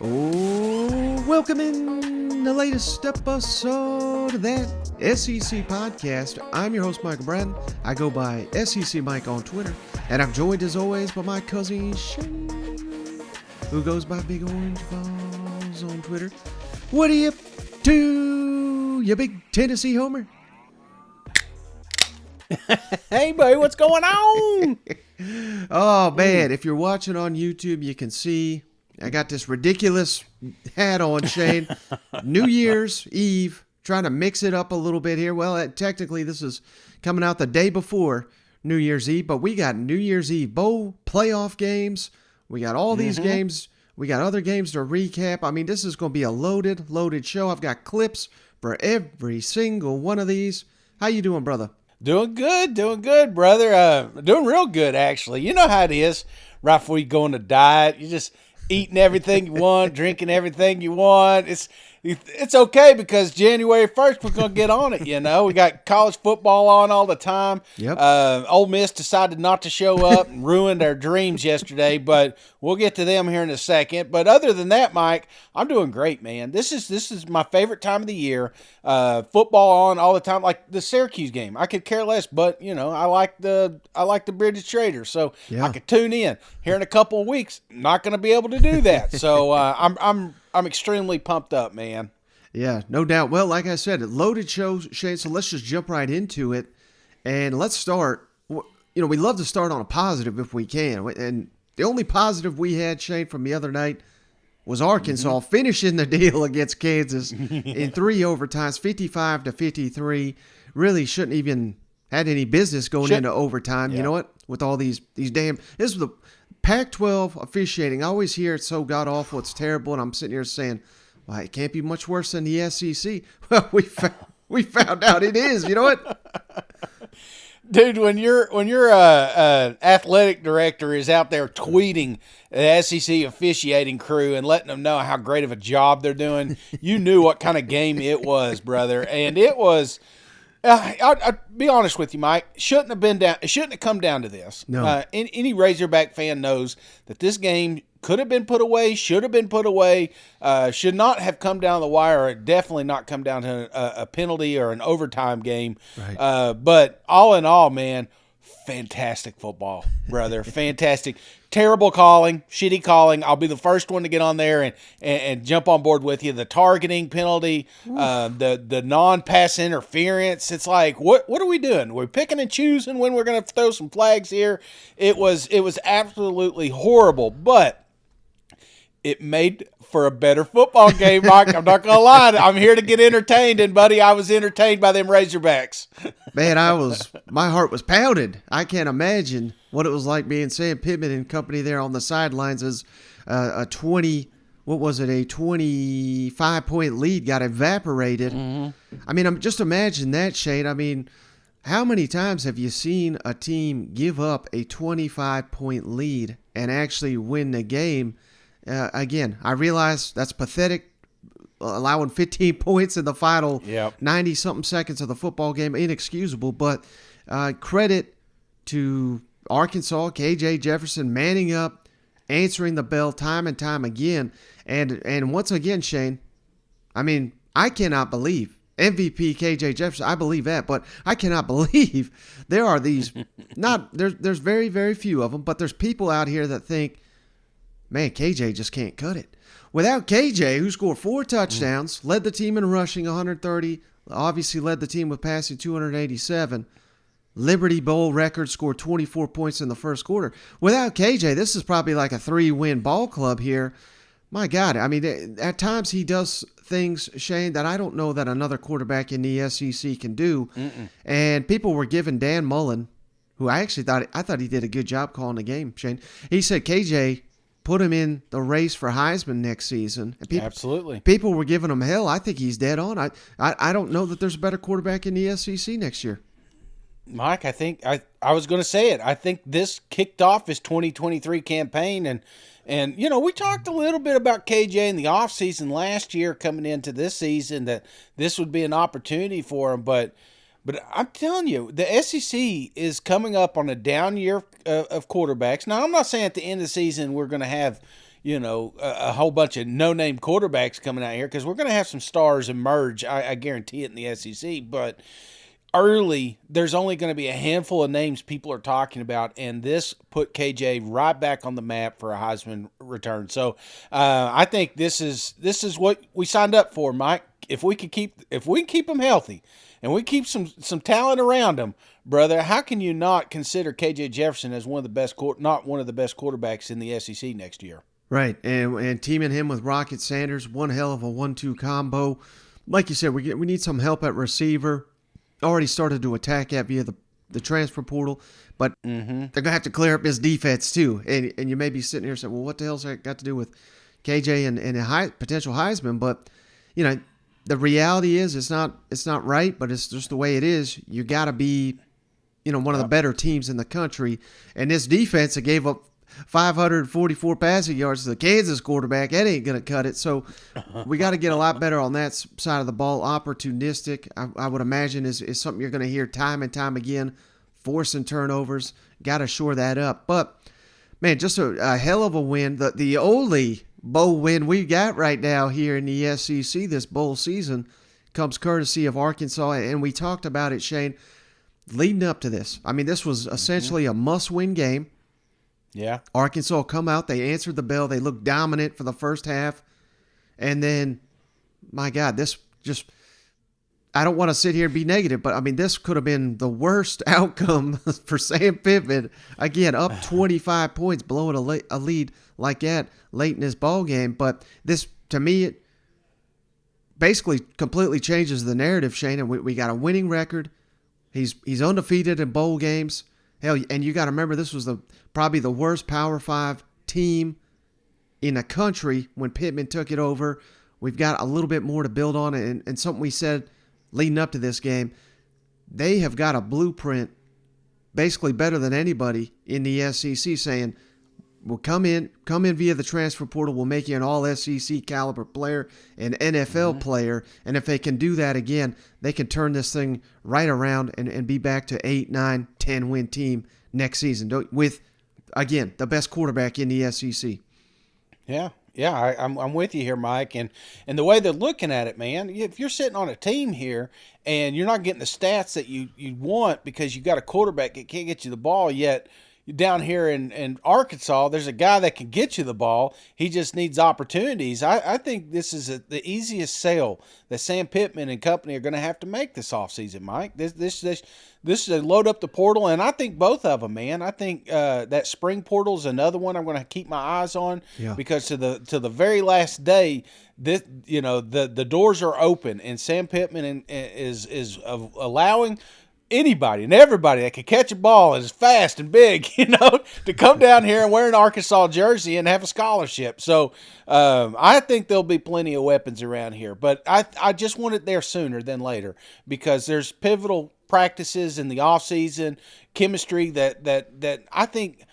Oh, welcome in the latest episode of that SEC podcast. I'm your host, Michael Bratton. I go by SEC Mike on Twitter, and I'm joined as always by my cousin Shane, who goes by Big Orange Balls on Twitter. What are you up to, you big Tennessee homer? Hey, buddy, what's going on? Oh, man, if you're watching on YouTube, you can see I got this ridiculous hat on, Shane. New Year's Eve, trying to mix it up a little bit here. Well, technically, this is coming out the day before New Year's Eve, but we got New Year's Eve bowl playoff games. We got all these games. We got other games to recap. I mean, this is going to be a loaded show. I've got clips for every single one of these. How you doing, brother? Doing good, brother. Doing real good, actually. You know how it is right before you go on a diet. You just eating everything you want, drinking everything you want. It's okay because January 1st we're going to get on it, you know. We got college football on all the time. Yep. Ole Miss decided not to show up and ruined our dreams yesterday, but we'll get to them here in a second. But other than that, Mike, I'm doing great, man. This is my favorite time of the year. Football on all the time, like the Syracuse game. I could care less, but you know, I like the British Traders, so yeah. I could tune in. Here in a couple of weeks, not going to be able to do that. So I'm extremely pumped up, man. Yeah, no doubt. Well, like I said, loaded show, Shane, so let's just jump right into it. And let's start, you know, we love to start on a positive if we can. And the only positive we had, Shane, from the other night was Arkansas finishing the deal against Kansas in 3 overtimes, 55-53. Really shouldn't even had any business going into overtime. Yeah. You know what? With all these damn, this is the Pac-12 officiating. I always hear it's so god-awful, it's terrible, and I'm sitting here saying, well, it can't be much worse than the SEC. Well, we found out it is. You know what? Dude, when your athletic director is out there tweeting the SEC officiating crew and letting them know how great of a job they're doing, you knew what kind of game it was, brother. And it was I'll be honest with you, Mike. It shouldn't have come down to this. No. Any Razorback fan knows that this game could have been put away, should have been put away, should not have come down the wire, or definitely not come down to a penalty or an overtime game. Right. But all in all, man, fantastic football, brother. Fantastic. Terrible calling, shitty calling. I'll be the first one to get on there and jump on board with you. The targeting penalty, the non-pass interference. It's like, what are we doing? We're picking and choosing when we're going to throw some flags here. It was absolutely horrible, but it made for a better football game, Mike. I'm not going to lie. I'm here to get entertained, and, buddy, I was entertained by them Razorbacks. Man, my heart was pounded. I can't imagine what it was like being Sam Pittman and company there on the sidelines as a 25-point lead got evaporated. Mm-hmm. I mean, just imagine that, Shane. I mean, how many times have you seen a team give up a 25-point lead and actually win the game? Again, I realize that's pathetic, allowing 15 points in the final 90-something seconds of the football game, inexcusable, but credit to Arkansas, KJ Jefferson manning up, answering the bell time and time again, and once again, Shane, I mean, I cannot believe MVP KJ Jefferson, I believe that, but I cannot believe there are these, there's very, very few of them, but there's people out here that think, man, KJ just can't cut it. Without KJ, who scored 4 touchdowns, led the team in rushing 130, obviously led the team with passing 287, Liberty Bowl record, scored 24 points in the first quarter. Without KJ, this is probably like a 3-win ball club here. My God, I mean, at times he does things, Shane, that I don't know that another quarterback in the SEC can do. And people were giving Dan Mullen, who I thought he did a good job calling the game, Shane. He said KJ put him in the race for Heisman next season. And absolutely. People were giving him hell. I think he's dead on. I don't know that there's a better quarterback in the SEC next year. Mike, I think I was going to say it. I think this kicked off his 2023 campaign, and you know, we talked a little bit about KJ in the offseason last year coming into this season, that this would be an opportunity for him, but But I'm telling you, the SEC is coming up on a down year of quarterbacks. Now, I'm not saying at the end of the season we're going to have, a whole bunch of no-name quarterbacks coming out here, because we're going to have some stars emerge. I guarantee it in the SEC. But early, there's only going to be a handful of names people are talking about, and this put KJ right back on the map for a Heisman return. So I think this is what we signed up for, Mike. If we can keep him healthy, and we keep some talent around him, brother, how can you not consider KJ Jefferson as not one of the best quarterbacks in the SEC next year? Right, and teaming him with Rocket Sanders, one hell of a 1-2 combo. Like you said, we need some help at receiver. Already started to attack that via the transfer portal, but they're going to have to clear up his defense too. And you may be sitting here saying, well, what the hell's that got to do with KJ and a potential Heisman? But, the reality is it's not right, but it's just the way it is. You got to be, one of the better teams in the country. And this defense that gave up 544 passing yards to the Kansas quarterback, that ain't going to cut it. So we got to get a lot better on that side of the ball. Opportunistic, I would imagine, is something you're going to hear time and time again. Forcing turnovers, got to shore that up. But, man, just a hell of a win. The only bowl win we got right now here in the SEC this bowl season comes courtesy of Arkansas, and we talked about it, Shane, leading up to this. I mean, this was essentially a must-win game. Yeah. Arkansas come out, they answered the bell, they looked dominant for the first half, and then, my God, this just, I don't want to sit here and be negative, but I mean, this could have been the worst outcome for Sam Pittman. Again, up 25 points, blowing a lead like that late in this ball game. But this, to me, it basically completely changes the narrative, Shane. And we got a winning record. He's undefeated in bowl games. Hell, and you got to remember, this was probably the worst Power 5 team in the country when Pittman took it over. We've got a little bit more to build on, and something we said leading up to this game, they have got a blueprint basically better than anybody in the SEC, saying, we'll come in via the transfer portal, we'll make you an all-SEC caliber player, an NFL player, and if they can do that again, they can turn this thing right around and be back to 8, 9, 10-win team next season with, again, the best quarterback in the SEC. Yeah, I'm with you here, Mike. And the way they're looking at it, man, if you're sitting on a team here and you're not getting the stats that you want because you got a quarterback that can't get you the ball, yet down here in Arkansas, there's a guy that can get you the ball. He just needs opportunities. I think this is the easiest sale that Sam Pittman and company are going to have to make this offseason, Mike. This is a load up the portal, and I think both of them, man. I think that spring portal is another one I'm going to keep my eyes on because to the very last day, the doors are open, and Sam Pittman is allowing anybody and everybody that can catch a ball is fast and big, to come down here and wear an Arkansas jersey and have a scholarship. So I think there'll be plenty of weapons around here, but I just want it there sooner than later because there's pivotal practices in the offseason, chemistry that I think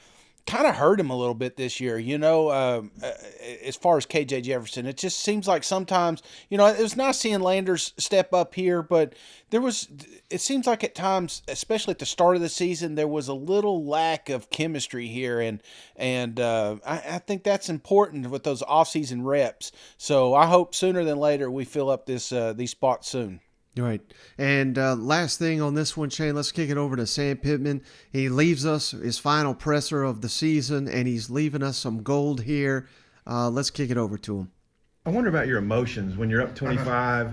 kind of hurt him a little bit this year, as far as KJ Jefferson. It just seems like sometimes, it was nice seeing Landers step up here, but it seems like at times, especially at the start of the season, there was a little lack of chemistry here, and I think that's important with those offseason reps. So I hope sooner than later we fill up these spots soon. Right. And last thing on this one, Shane, let's kick it over to Sam Pittman. He leaves us his final presser of the season, and he's leaving us some gold here. Let's kick it over to him. I wonder about your emotions when you're up 25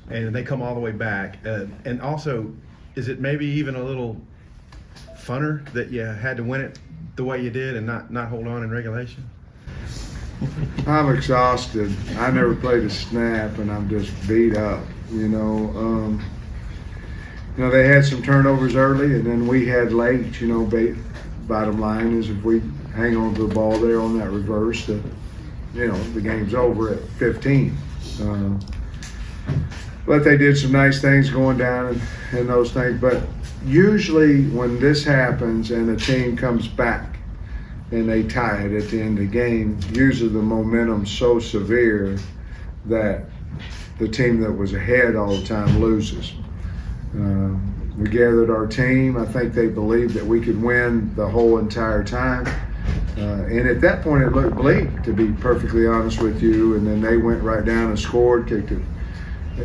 and they come all the way back. And also, is it maybe even a little funner that you had to win it the way you did and not hold on in regulation? I'm exhausted. I never played a snap, and I'm just beat up. They had some turnovers early, and then we had late. Bottom line is, if we hang on to the ball there on that reverse, the game's over at 15. But they did some nice things going down and those things. But usually, when this happens and a team comes back and they tie it at the end of the game, usually the momentum's so severe that the team that was ahead all the time loses. We gathered our team. I think they believed that we could win the whole entire time. And at that point, it looked bleak, to be perfectly honest with you. And then they went right down and scored, kicked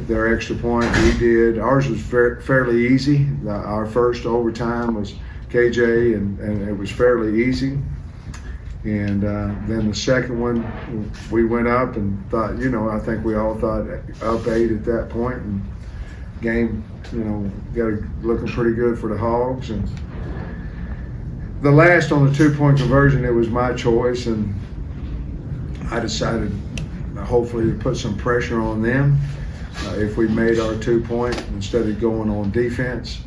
their extra point. We did. Ours was fairly easy. Our first overtime was KJ, and it was fairly easy. And then the second one, we went up and thought, I think we all thought up 8 at that point. And game, got looking pretty good for the Hogs. And the last on the 2-point conversion, it was my choice, and I decided hopefully to put some pressure on them if we made our 2-point instead of going on defense.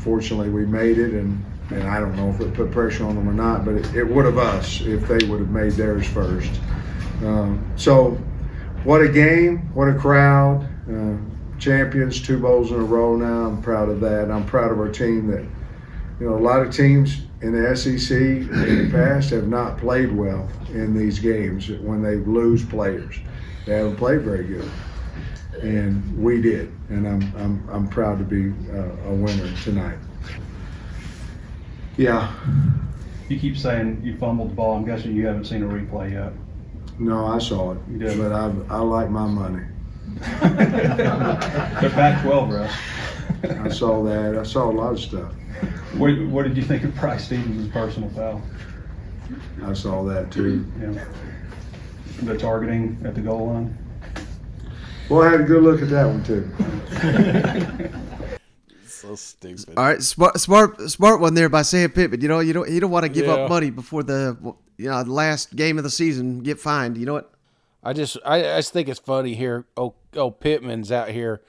Fortunately, we made it, and I don't know if it put pressure on them or not, but it would have us if they would have made theirs first. So what a game, what a crowd. Champions, 2 bowls in a row now. I'm proud of that. I'm proud of our team that, a lot of teams in the SEC in the past have not played well in these games when they lose players. They haven't played very good, and we did. And I'm proud to be a winner tonight. Yeah. You keep saying you fumbled the ball. I'm guessing you haven't seen a replay yet. No, I saw it. You did. But I like my money. The Pac-12 refs. I saw that. I saw a lot of stuff. What did you think of Bryce Stevens' personal foul? I saw that too. Yeah. The targeting at the goal line. Well, I had a good look at that one too. So stupid. All right, smart one there by Sam Pittman. You don't want to give up money before the last game of the season. Get fined. You know what? I just think it's funny here. Oh, Pittman's out here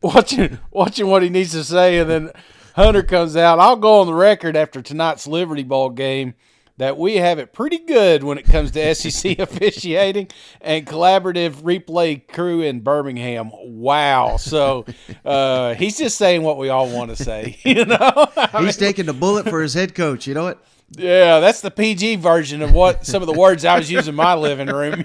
watching what he needs to say, and then Hunter comes out. I'll go on the record after tonight's Liberty Bowl game that we have it pretty good when it comes to SEC officiating and collaborative replay crew in Birmingham. Wow. So he's just saying what we all want to say, He's taking the bullet for his head coach. You know what? Yeah, that's the PG version of what some of the words I was using in my living room,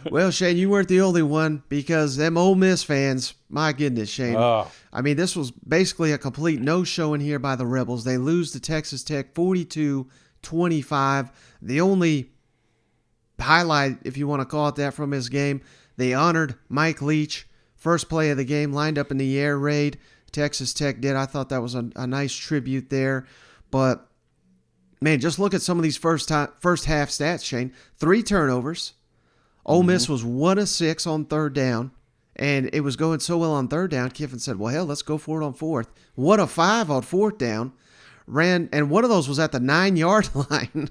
Well, Shane, you weren't the only one, because them Ole Miss fans, my goodness, Shane. I mean, this was basically a complete no-show in here by the Rebels. They lose to Texas Tech 42-25. The only highlight, if you want to call it that, from his game, they honored Mike Leach. First play of the game, lined up in the air raid. Texas Tech did. I thought that was a nice tribute there. But, man, just look at some of these first half stats, Shane. 3 turnovers. Ole Miss was 1 of 6 on third down, and it was going so well on third down, Kiffin said, well, hell, let's go for it on fourth. 1 of 5 on fourth down. And one of those was at the 9-yard line.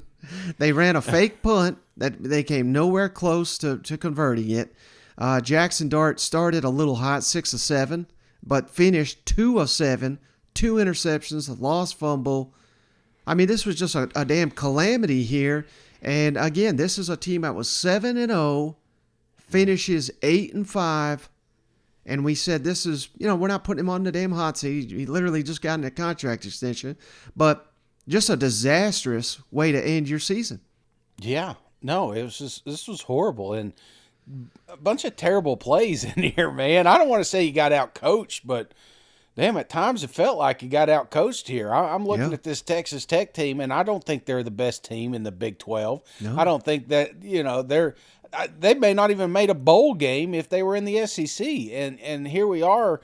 They ran a fake punt that they came nowhere close to converting it. Jackson Dart started a little hot, 6 of 7, but finished 2 of 7, 2 interceptions, a lost fumble. I mean, this was just a damn calamity here. And again, this is a team that was 7-0, finishes 8-5, and we said this is, we're not putting him on the damn hot seat. He literally just got in a contract extension, but just a disastrous way to end your season. Yeah, no, this was horrible, and a bunch of terrible plays in here, man. I don't want to say you got out coached, but damn, at times it felt like you got out coached here. I'm looking at this Texas Tech team, and I don't think they're the best team in the Big 12. No. I don't think that they may not even made a bowl game if they were in the SEC, and here we are,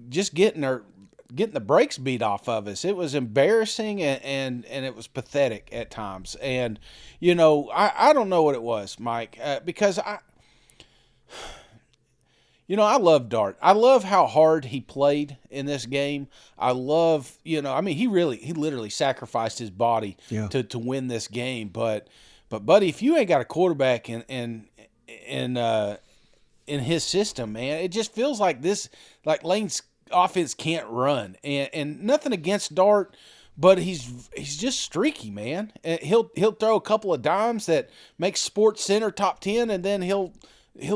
just getting the brakes beat off of us. It was embarrassing and it was pathetic at times. And I don't know what it was, Mike, because I love Dart. I love how hard he played in this game. I love, he literally sacrificed his body to win this game. But buddy, if you ain't got a quarterback in his system, man, it just feels like Lane's offense can't run. And nothing against Dart, but he's just streaky, man. He'll throw a couple of dimes that make Sports Center top 10, and then he'll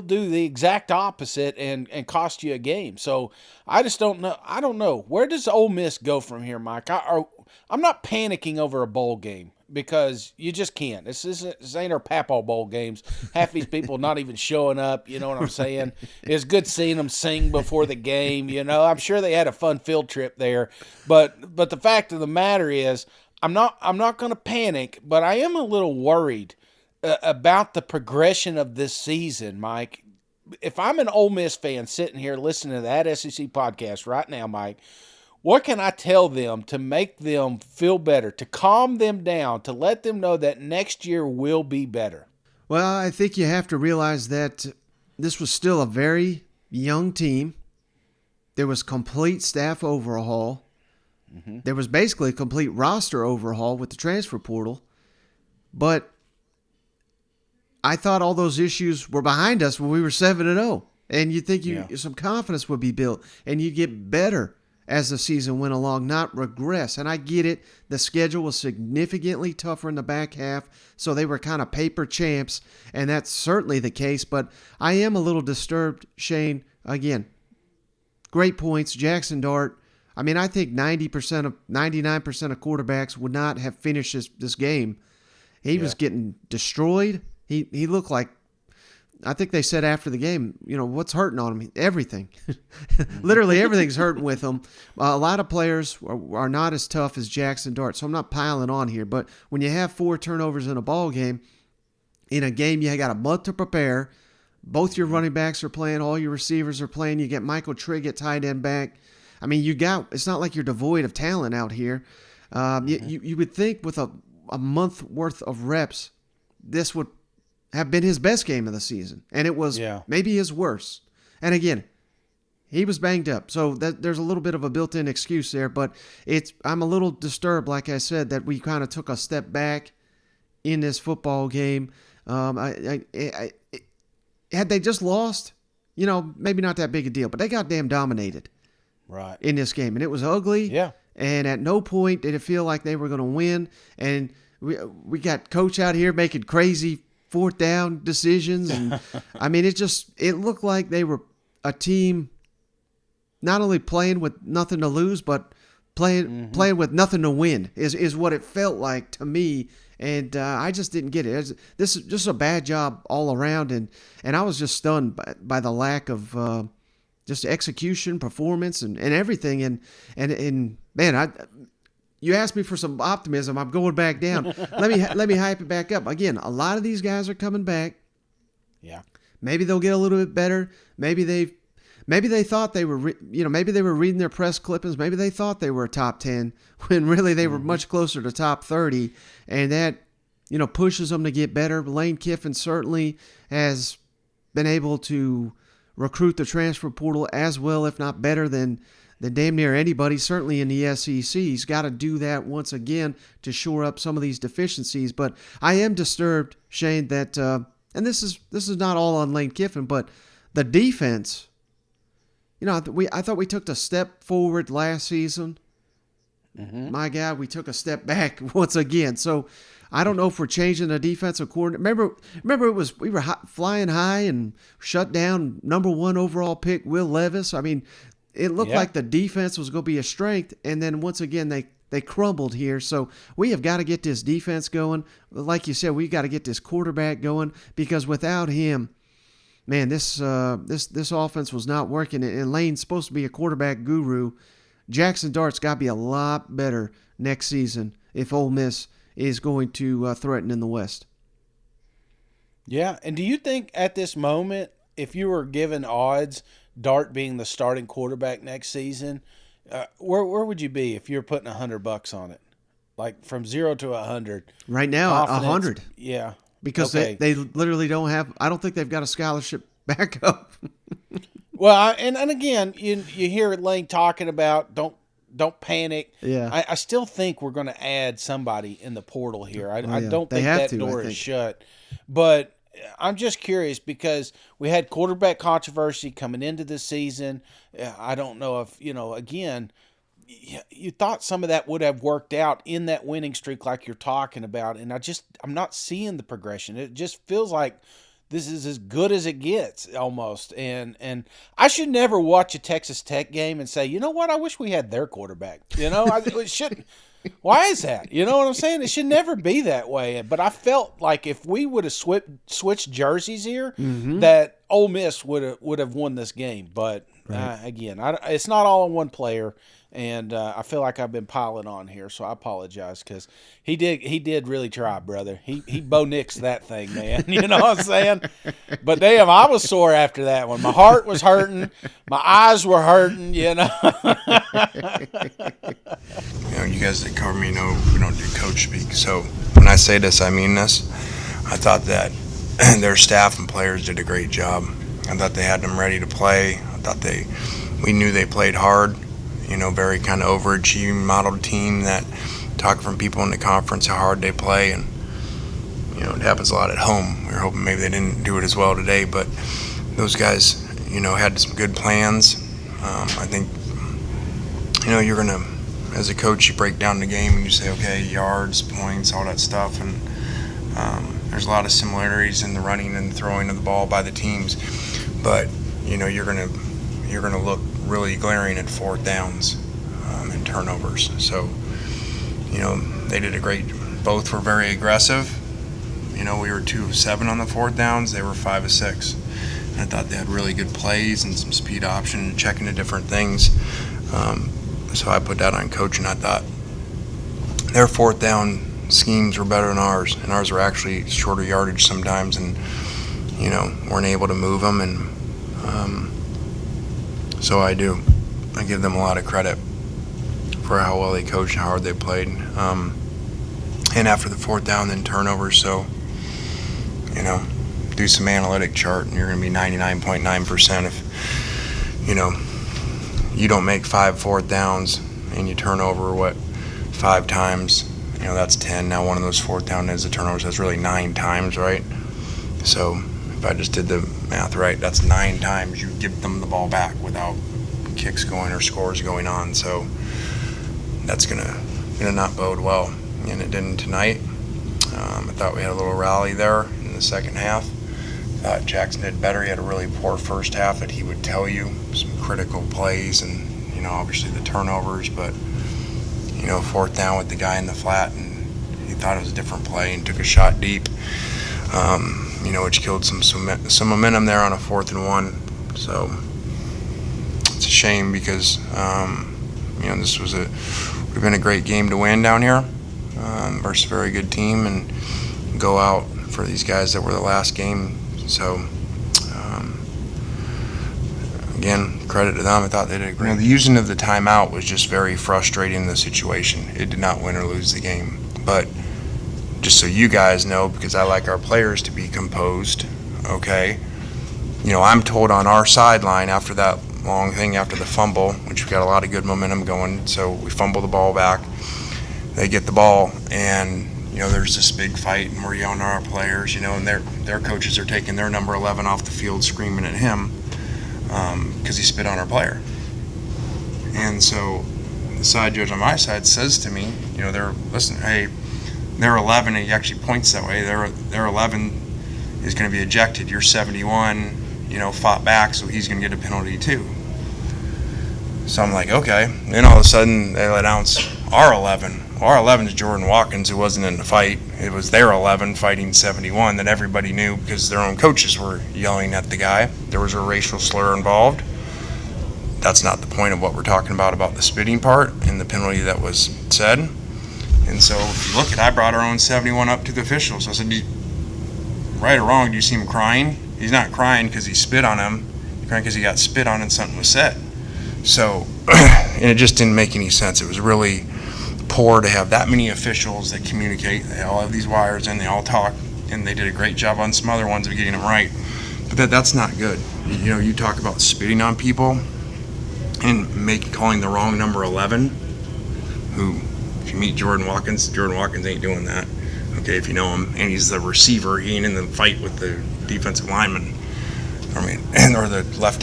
do the exact opposite and cost you a game. So I just don't know. I don't know. Where does Ole Miss go from here, Mike? I'm not panicking over a bowl game. because you just can't. This ain't our Papaw Bowl games. Half these people not even showing up. You know what I'm saying? It's good seeing them sing before the game. You know, I'm sure they had a fun field trip there, but the fact of the matter is, I'm not going to panic, but I am a little worried about the progression of this season, Mike. If I'm an Ole Miss fan sitting here listening to that SEC podcast right now, Mike, what can I tell them to make them feel better, to calm them down, to let them know that next year will be better? Well, I think you have to realize that this was still a very young team. There was complete staff overhaul. Mm-hmm. There was basically a complete roster overhaul with the transfer portal. But I thought all those issues were behind us when we were 7-0. And you'd think some confidence would be built and you'd get better as the season went along, not regress. And I get it. The schedule was significantly tougher in the back half, so they were kind of paper champs, and that's certainly the case. But I am a little disturbed, Shane. Again, great points. Jackson Dart. I mean, I think 99% of quarterbacks would not have finished this game. He was getting destroyed. He looked like, I think they said after the game, you know, what's hurting on him? Everything. Literally everything's hurting with him. A lot of players are not as tough as Jackson Dart, so I'm not piling on here. But when you have 4 turnovers in a ball game, in a game you got a month to prepare, both your running backs are playing, all your receivers are playing, you get Michael Trigg at tight end back. I mean, it's not like you're devoid of talent out here. You would think with a month worth of reps, this would have been his best game of the season. And it was maybe his worst. And again, he was banged up. So there's a little bit of a built-in excuse there. But I'm a little disturbed, like I said, that we kind of took a step back in this football game. Had they just lost, you know, maybe not that big a deal. But they got damn dominated in this game. And it was ugly. Yeah. And at no point did it feel like they were going to win. And we got coach out here making crazy 4th down decisions. And I mean, it looked like they were a team not only playing with nothing to lose, but playing with nothing to win is what it felt like to me. And I just didn't get it. This is just a bad job all around. And I was just stunned by the lack of just execution, performance, and everything. And man, you asked me for some optimism. I'm going back down. Let me hype it back up. Again, a lot of these guys are coming back. Yeah. Maybe they'll get a little bit better. Maybe they thought they were, maybe they were reading their press clippings. Maybe they thought they were a top 10 when really they were much closer to top 30. And that, pushes them to get better. Lane Kiffin certainly has been able to recruit the transfer portal as well, if not better than damn near anybody, certainly in the SEC. He's got to do that once again to shore up some of these deficiencies. But I am disturbed, Shane, that and this is not all on Lane Kiffin, but the defense. I thought we took a step forward last season. Mm-hmm. My God, we took a step back once again. So I don't know if we're changing the defensive coordinator. Remember we were flying high and shut down number 1 overall pick Will Levis. I mean, it looked like the defense was going to be a strength, and then once again they crumbled here. So we have got to get this defense going. Like you said, we got to get this quarterback going, because without him, man, this offense was not working. And Lane's supposed to be a quarterback guru. Jackson Dart's got to be a lot better next season if Ole Miss is going to threaten in the West. Yeah, and do you think at this moment, if you were given odds, Dart being the starting quarterback next season, where would you be if you're putting $100 on it? Like from 0 to 100. Right now, 100. Yeah. Because they literally don't have, I don't think they've got a scholarship backup. Well, and again, you hear Lane talking about don't panic. Yeah. I still think we're going to add somebody in the portal here. I don't think that door is shut. But I'm just curious, because we had quarterback controversy coming into this season. I don't know if, again, you thought some of that would have worked out in that winning streak like you're talking about. And I'm not seeing the progression. It just feels like this is as good as it gets almost. And I should never watch a Texas Tech game and say, you know what, I wish we had their quarterback. It shouldn't. Why is that? You know what I'm saying? It should never be that way. But I felt like if we would have switched jerseys here, that Ole Miss would have won this game. But again, it's not all on one player, and I feel like I've been piling on here, so I apologize because he did really try, brother. He Bo Nix that thing, man. You know what I'm saying? But damn, I was sore after that one. My heart was hurting, my eyes were hurting. You know. You know, you guys that cover me know we don't do coach speak. So when I say this, I mean this. I thought that their staff and players did a great job. I thought they had them ready to play. I thought we knew they played hard. You know, very kind of overachieving modeled team that talk from people in the conference how hard they play. And, you know, it happens a lot at home. We were hoping maybe they didn't do it as well today. But those guys, you know, had some good plans. I think, you know, you're going to, as a coach, you break down the game and you say, okay, yards, points, all that stuff, and there's a lot of similarities in the running and throwing of the ball by the teams, but you know you're gonna look really glaring at fourth downs and turnovers. So you know they did a great. Both were very aggressive. You know we were 2 of 7 on the fourth downs. They were 5 of 6. And I thought they had really good plays and some speed option and checking the different things. So I put that on coach, and I thought their fourth down schemes were better than ours, and ours were actually shorter yardage sometimes, and you know weren't able to move them, and so I give them a lot of credit for how well they coached and how hard they played. And after the fourth down, then turnovers. So you know, do some analytic chart, and you're going to be 99.9% if you know. You don't make 5 fourth downs and you turn over 5 times, you know that's 10. Now one of those fourth down is a turnover, so that's really 9 times, right? So if I just did the math right, that's 9 times you give them the ball back without kicks going or scores going on. So that's gonna not bode well, and it didn't tonight. I thought we had a little rally there in the second half. Thought Jackson did better. He had a really poor first half that he would tell you, some critical plays and, you know, obviously the turnovers, but, you know, fourth down with the guy in the flat, and he thought it was a different play and took a shot deep, you know, which killed some momentum there on a 4th and 1. So it's a shame because, you know, this would have been a great game to win down here versus a very good team and go out for these guys that were the last game. So, again, credit to them. I thought they did great. You know, the using of the timeout was just very frustrating in the situation. It did not win or lose the game. But just so you guys know, because I like our players to be composed, okay, you know, I'm told on our sideline after that long thing, after the fumble, which we got a lot of good momentum going, so we fumble the ball back. They get the ball, and you know, there's this big fight, and we're yelling at our players, you know, and their coaches are taking their number 11 off the field, screaming at him because he spit on our player. And so the side judge on my side says to me, you know, hey, they're 11, and he actually points that way. Their 11 is going to be ejected. You're 71, you know, fought back, so he's going to get a penalty too. So I'm like, okay. Then all of a sudden they let out our 11. Well, our 11 is Jordan Watkins, who wasn't in the fight. It was their 11 fighting 71 that everybody knew because their own coaches were yelling at the guy. There was a racial slur involved. That's not the point of what we're talking about the spitting part and the penalty that was said. And so if you look at, I brought our own 71 up to the officials. I said, right or wrong, do you see him crying? He's not crying because he spit on him. He's crying because he got spit on and something was said. So, and it just didn't make any sense. It was really poor to have that many officials that communicate. They all have these wires and they all talk, and they did a great job on some other ones of getting them right. But that's not good. You know, you talk about spitting on people and calling the wrong number 11, who, if you meet Jordan Watkins ain't doing that. Okay, if you know him, and he's the receiver, he ain't in the fight with the defensive lineman. Or the left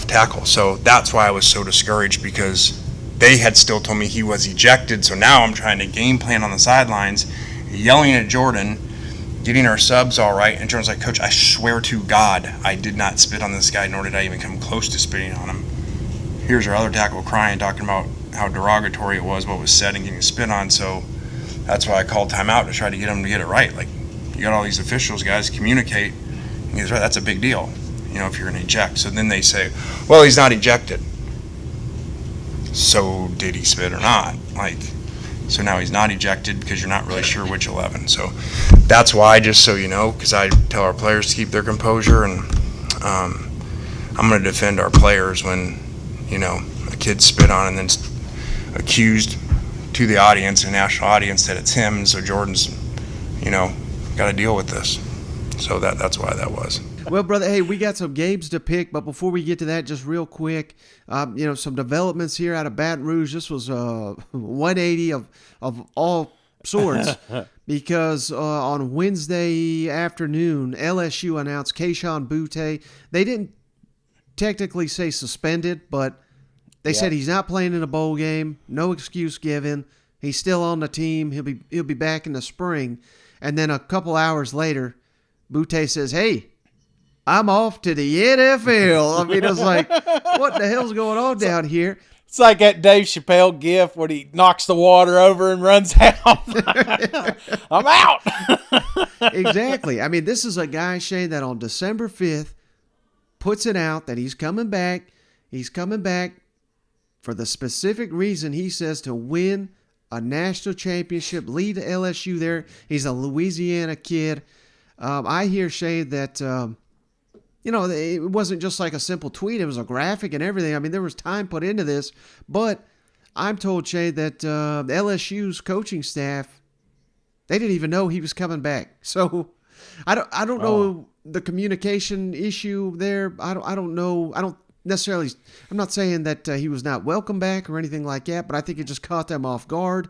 tackle. So that's why I was so discouraged, because they had still told me he was ejected. So now I'm trying to game plan on the sidelines, yelling at Jordan, getting our subs all right. And Jordan's like, Coach, I swear to God, I did not spit on this guy, nor did I even come close to spitting on him. Here's our other tackle crying, talking about how derogatory it was, what was said, and getting spit on. So that's why I called timeout to try to get him to get it right. Like, you got all these officials, guys, communicate. And he's right, that's a big deal, if you're going to eject. So then they say, well, he's not ejected. So did he spit or not? So now he's not ejected because you're not really sure which 11. So that's why, just so you know, because I tell our players to keep their composure, and I'm going to defend our players when, a kid spit on and then accused to the audience, a national audience, that it's him. And so Jordan's, got to deal with this. So that's why that was. Well, brother, hey, we got some games to pick, but before we get to that, just real quick, some developments here out of Baton Rouge. This was 180 of all sorts because on Wednesday afternoon, LSU announced Kayshon Boutte. They didn't technically say suspended, but they said he's not playing in a bowl game. No excuse given. He's still on the team. He'll be back in the spring. And then a couple hours later, Boutte says, "Hey, I'm off to the NFL." I mean, it's like, what the hell's going on down here? It's like that Dave Chappelle gif when he knocks the water over and runs out. I'm out. Exactly. I mean, this is a guy, Shane, that on December 5th puts it out that he's coming back. He's coming back for the specific reason, he says, to win a national championship, lead LSU there. He's a Louisiana kid. I hear, Shane, that it wasn't just like a simple tweet. It was a graphic and everything. I mean, there was time put into this. But I'm told, Shay, that LSU's coaching staff, they didn't even know he was coming back. So I don't know the communication issue there. I don't know. I don't necessarily. I'm not saying that he was not welcome back or anything like that. But I think it just caught them off guard.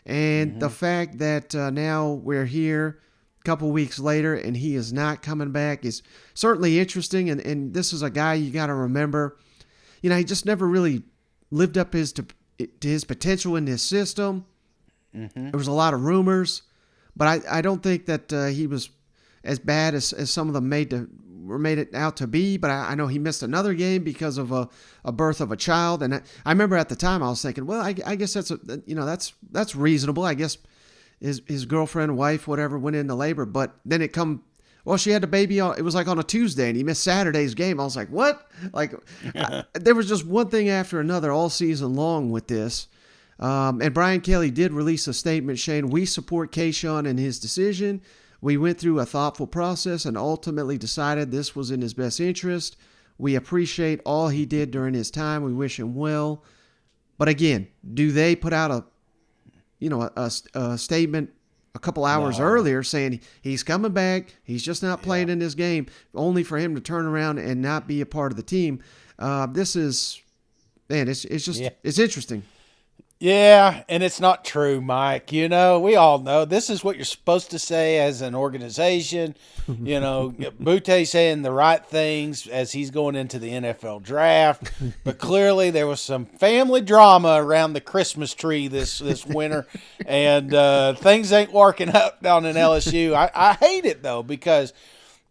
And the fact that now we're here couple weeks later and he is not coming back is certainly interesting, and this is a guy you got to remember, he just never really lived up to his potential in this system. There was a lot of rumors, but I don't think that he was as bad as some of them made it out to be. But I know he missed another game because of a birth of a child, and I remember at the time I was thinking, well, I guess that's reasonable. I guess his girlfriend, wife, whatever, went into labor, but then she had the baby it was like on a Tuesday, and he missed Saturday's game. I was like, what? There was just one thing after another all season long with this. And Brian Kelly did release a statement, Shane. We support Kayshon in his decision. We went through a thoughtful process and ultimately decided this was in his best interest. We appreciate all he did during his time. We wish him well. But again, do they put out a statement a couple hours earlier saying he's coming back, he's just not playing in this game, only for him to turn around and not be a part of the team? This is, man, it's just it's interesting. Yeah, and it's not true, Mike. We all know this is what you're supposed to say as an organization. Boutte saying the right things as he's going into the NFL draft. But clearly there was some family drama around the Christmas tree this winter, and things ain't working up down in LSU. I hate it, though, because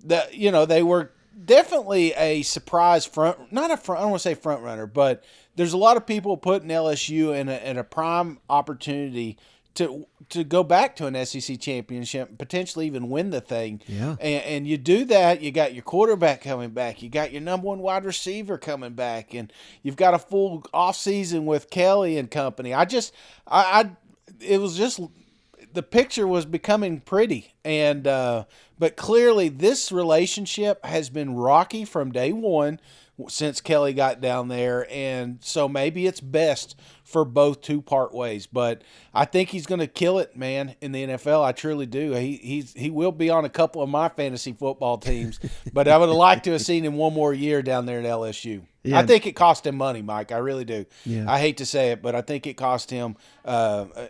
they were definitely a surprise I don't want to say front runner, but there's a lot of people putting LSU in a prime opportunity to go back to an SEC championship and potentially even win the thing. Yeah. And you do that, you got your quarterback coming back, you got your number one wide receiver coming back, and you've got a full offseason with Kelly and company. It was just, the picture was becoming pretty, and but clearly this relationship has been rocky from day one since Kelly got down there, and so maybe it's best for both to part ways. But I think he's going to kill it, man, in the NFL. I truly do. He will be on a couple of my fantasy football teams, but I would have liked to have seen him one more year down there at LSU. Yeah. I think it cost him money, Mike. I really do. Yeah. I hate to say it, but I think it cost him a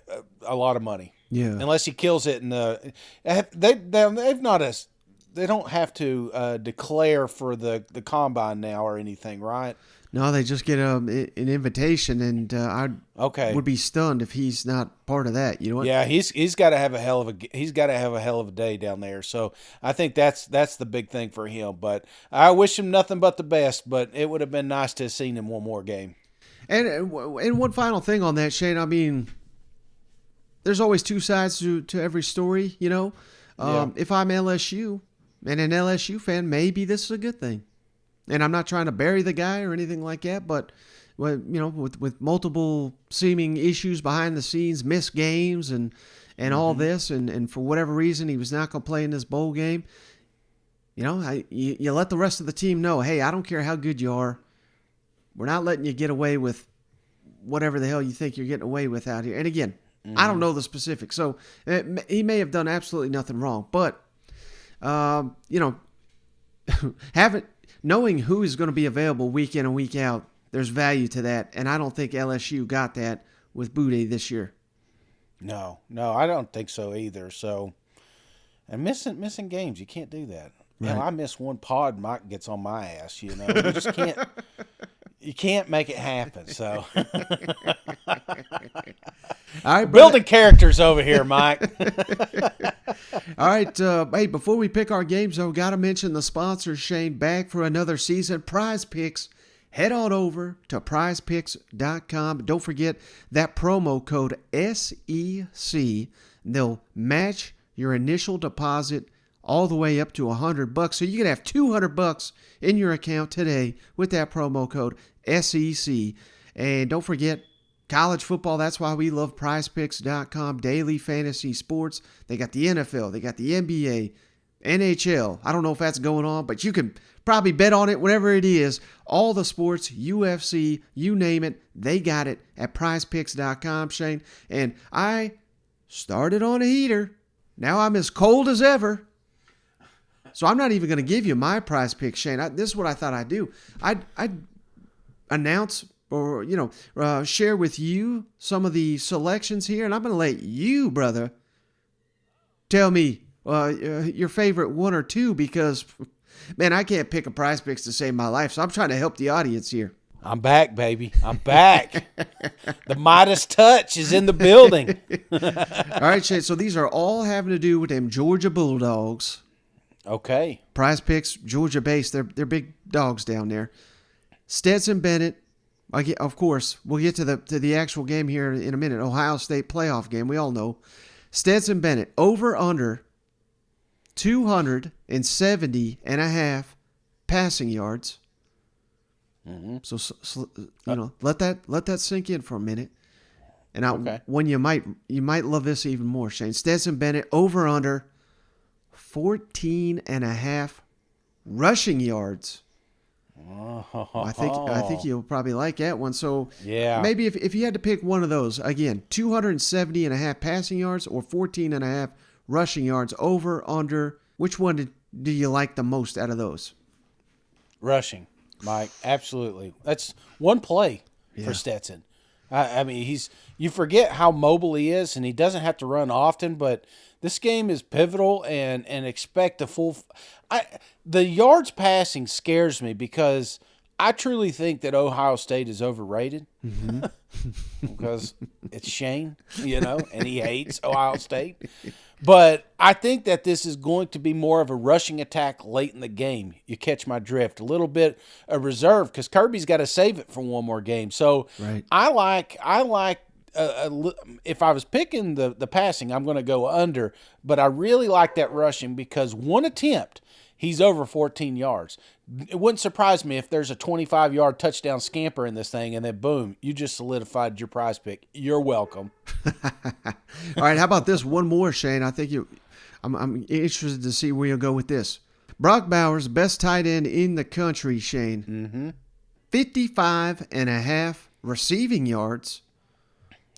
lot of money. Yeah. Unless he kills it, they don't have to declare for the combine now or anything, right? No, they just get an invitation, and I would be stunned if he's not part of that. You know what? Yeah, he's got to have a hell of a day down there. So I think that's the big thing for him. But I wish him nothing but the best. But it would have been nice to have seen him one more game. And one final thing on that, Shane. I mean, there's always two sides to every story, you know. If I'm LSU and an LSU fan, maybe this is a good thing. And I'm not trying to bury the guy or anything like that, but you know, with multiple seeming issues behind the scenes, missed games and all this, and for whatever reason he was not going to play in this bowl game. You know, you let the rest of the team know, hey, I don't care how good you are, we're not letting you get away with whatever the hell you think you're getting away with out here. And again, I don't know the specifics, so he may have done absolutely nothing wrong. But you know, knowing who is going to be available week in and week out, there's value to that, and I don't think LSU got that with Boutte this year. No, I don't think so either. So, and missing games, you can't do that. Right. I miss one pod, Mike gets on my ass. You know, you just can't. You can't make it happen. So, all right, building characters over here, Mike. All right, hey, before we pick our games, though, got to mention the sponsors, Shane, back for another season. Prize Picks. Head on over to prizepicks.com. Don't forget that promo code SEC. They'll match your initial deposit all the way up to $100. So you can have $200 in your account today with that promo code SEC. And don't forget college football. That's why we love prizepicks.com. Daily fantasy sports. They got the NFL. They got the NBA, NHL. I don't know if that's going on, but you can probably bet on it, whatever it is. All the sports, UFC, you name it, they got it at prizepicks.com, Shane. And I started on a heater. Now I'm as cold as ever. So I'm not even going to give you my prize pick, Shane. This is what I thought I'd do. I'd announce or, share with you some of the selections here, and I'm going to let you, brother, tell me your favorite one or two because, man, I can't pick a prize picks to save my life, so I'm trying to help the audience here. I'm back, baby. I'm back. The Midas touch is in the building. All right, Shane, so these are all having to do with them Georgia Bulldogs. Okay. Prize Picks, Georgia-based. They're big dogs down there. Stetson Bennett. Of course, we'll get to the actual game here in a minute. Ohio State playoff game. We all know. Stetson Bennett, over under 270.5 passing yards. Mm-hmm. So let that sink in for a minute. And when you might love this even more, Shane. Stetson Bennett, over under 14.5 rushing yards. Oh. I think you'll probably like that one. So yeah, maybe if you had to pick one of those, again, 270.5 passing yards or 14.5 rushing yards, over, under, which one do you like the most out of those? Rushing, Mike. Absolutely. That's one play for Stetson. I mean, you forget how mobile he is, and he doesn't have to run often, but this game is pivotal and expect the full. The yards passing scares me because I truly think that Ohio State is overrated because it's Shane, and he hates Ohio State. But I think that this is going to be more of a rushing attack late in the game. You catch my drift. A little bit of reserve because Kirby's got to save it for one more game. So right. I like. If I was picking the passing, I'm going to go under. But I really like that rushing because one attempt, he's over 14 yards. It wouldn't surprise me if there's a 25-yard touchdown scamper in this thing, and then boom, you just solidified your prize pick. You're welcome. All right, how about this one more, Shane? I think I'm interested to see where you'll go with this. Brock Bowers, best tight end in the country, Shane. Mm-hmm. 55.5 receiving yards.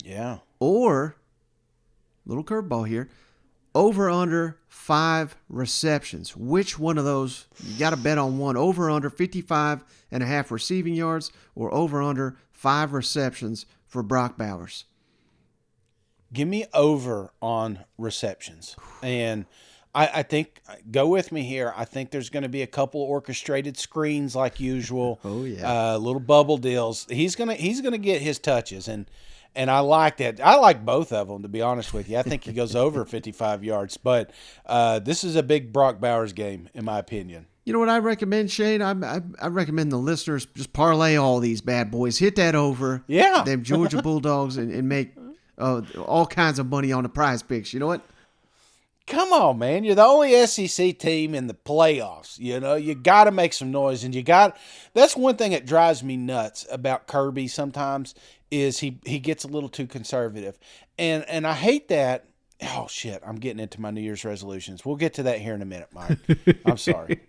Yeah. Or, little curveball here, over under 5 receptions. Which one of those? You got to bet on one. Over under 55.5 receiving yards or over under 5 receptions for Brock Bowers. Give me over on receptions. And I think, go with me here, I think there's going to be a couple orchestrated screens like usual. Oh, yeah. Little bubble deals. He's gonna get his touches, and I like that. I like both of them, to be honest with you. I think he goes over 55 yards. But this is a big Brock Bowers game, in my opinion. You know what I recommend, Shane? I recommend the listeners just parlay all these bad boys. Hit that over. Yeah. Them Georgia Bulldogs and make all kinds of money on the prize picks. You know what? Come on, man. You're the only SEC team in the playoffs. You know, you got to make some noise. And that's one thing that drives me nuts about Kirby sometimes is he gets a little too conservative. And I hate that. Oh, shit. I'm getting into my New Year's resolutions. We'll get to that here in a minute, Mike. I'm sorry.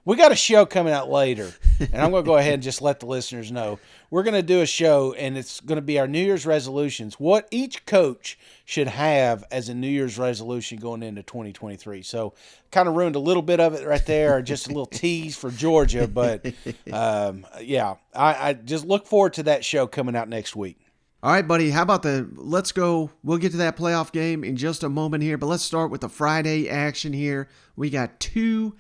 We got a show coming out later, and I'm going to go ahead and just let the listeners know. We're going to do a show, and it's going to be our New Year's resolutions, what each coach should have as a New Year's resolution going into 2023. So kind of ruined a little bit of it right there, just a little tease for Georgia. But, yeah, I just look forward to that show coming out next week. All right, buddy, how about let's go. We'll get to that playoff game in just a moment here, but let's start with the Friday action here. We got 2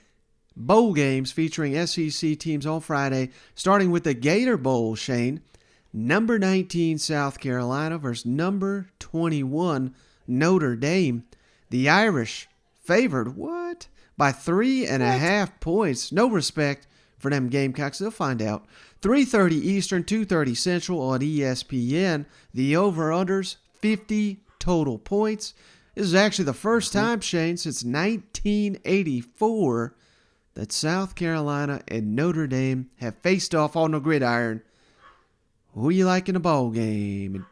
bowl games featuring SEC teams on Friday, starting with the Gator Bowl, Shane. Number 19 South Carolina versus number 21 Notre Dame. The Irish favored, by 3.5 points. No respect for them Gamecocks. They'll find out. 3:30 Eastern, 2:30 Central on ESPN. The over-unders, 50 total points. This is actually the first time, Shane, since 1984 that South Carolina and Notre Dame have faced off on the gridiron. Who you like in the ball game?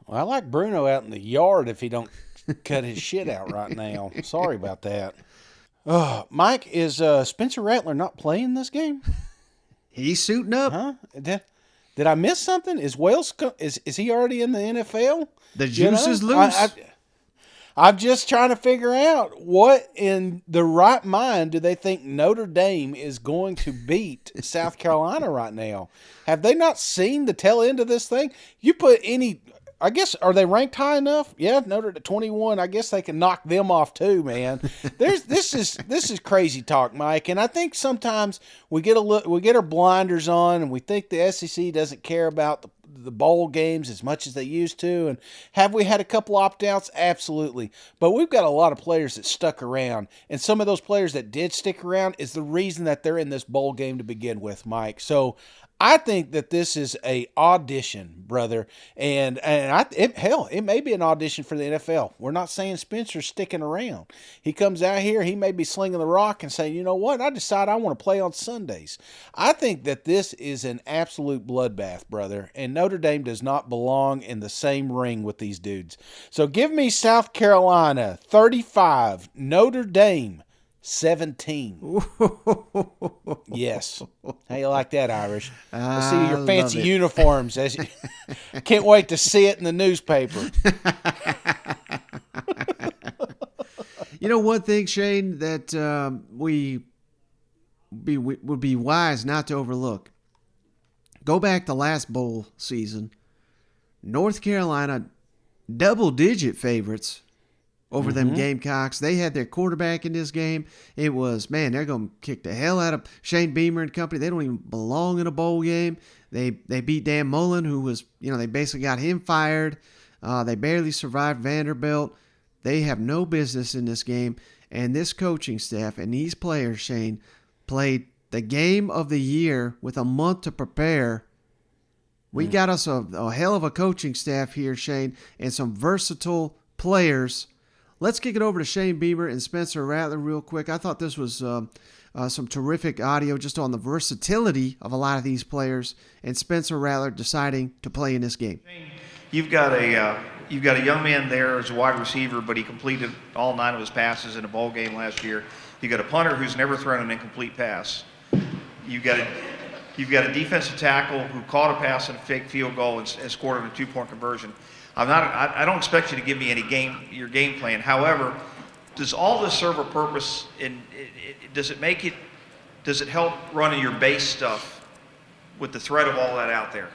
Well, I like Bruno out in the yard if he don't cut his shit out right now. Sorry about that. Mike, is Spencer Rattler not playing this game? He's suiting up. Huh? Did I miss something? Is Wales is he already in the NFL? The juice is loose. I'm just trying to figure out what in the right mind do they think Notre Dame is going to beat South Carolina right now? Have they not seen the tail end of this thing? You put any, I guess, are they ranked high enough? Yeah, Notre at 21. I guess they can knock them off too, man. This is crazy talk, Mike. And I think sometimes we get our blinders on, and we think the SEC doesn't care about the bowl games as much as they used to. And have we had a couple opt-outs? Absolutely. But we've got a lot of players that stuck around. And some of those players that did stick around is the reason that they're in this bowl game to begin with, Mike. So I think that this is a audition, brother. And it may be an audition for the NFL. We're not saying Spencer's sticking around. He comes out here, he may be slinging the rock and saying, you know what, I decide I want to play on Sundays. I think that this is an absolute bloodbath, brother. And Notre Dame does not belong in the same ring with these dudes. So give me South Carolina 35, Notre Dame 17. Yes. How you like that, Irish? I see your fancy uniforms. Can't wait to see it in the newspaper. You know, one thing, Shane, that would be wise not to overlook. Go back to last bowl season. North Carolina, double-digit favorites over them Gamecocks. They had their quarterback in this game. It was, man, they're going to kick the hell out of Shane Beamer and company. They don't even belong in a bowl game. They beat Dan Mullen, who was, they basically got him fired. They barely survived Vanderbilt. They have no business in this game. And this coaching staff and these players, Shane, played the game of the year with a month to prepare. We got us a hell of a coaching staff here, Shane, and some versatile players. Let's kick it over to Shane Beamer and Spencer Rattler real quick. I thought this was some terrific audio just on the versatility of a lot of these players and Spencer Rattler deciding to play in this game. You've got a young man there as a wide receiver, but he completed all 9 of his passes in a bowl game last year. You've got a punter who's never thrown an incomplete pass. You've got a defensive tackle who caught a pass and a fake field goal and scored on a 2-point conversion. I don't expect you to give me your game plan. However, does all this serve a purpose? Does it help running your base stuff with the threat of all that out there?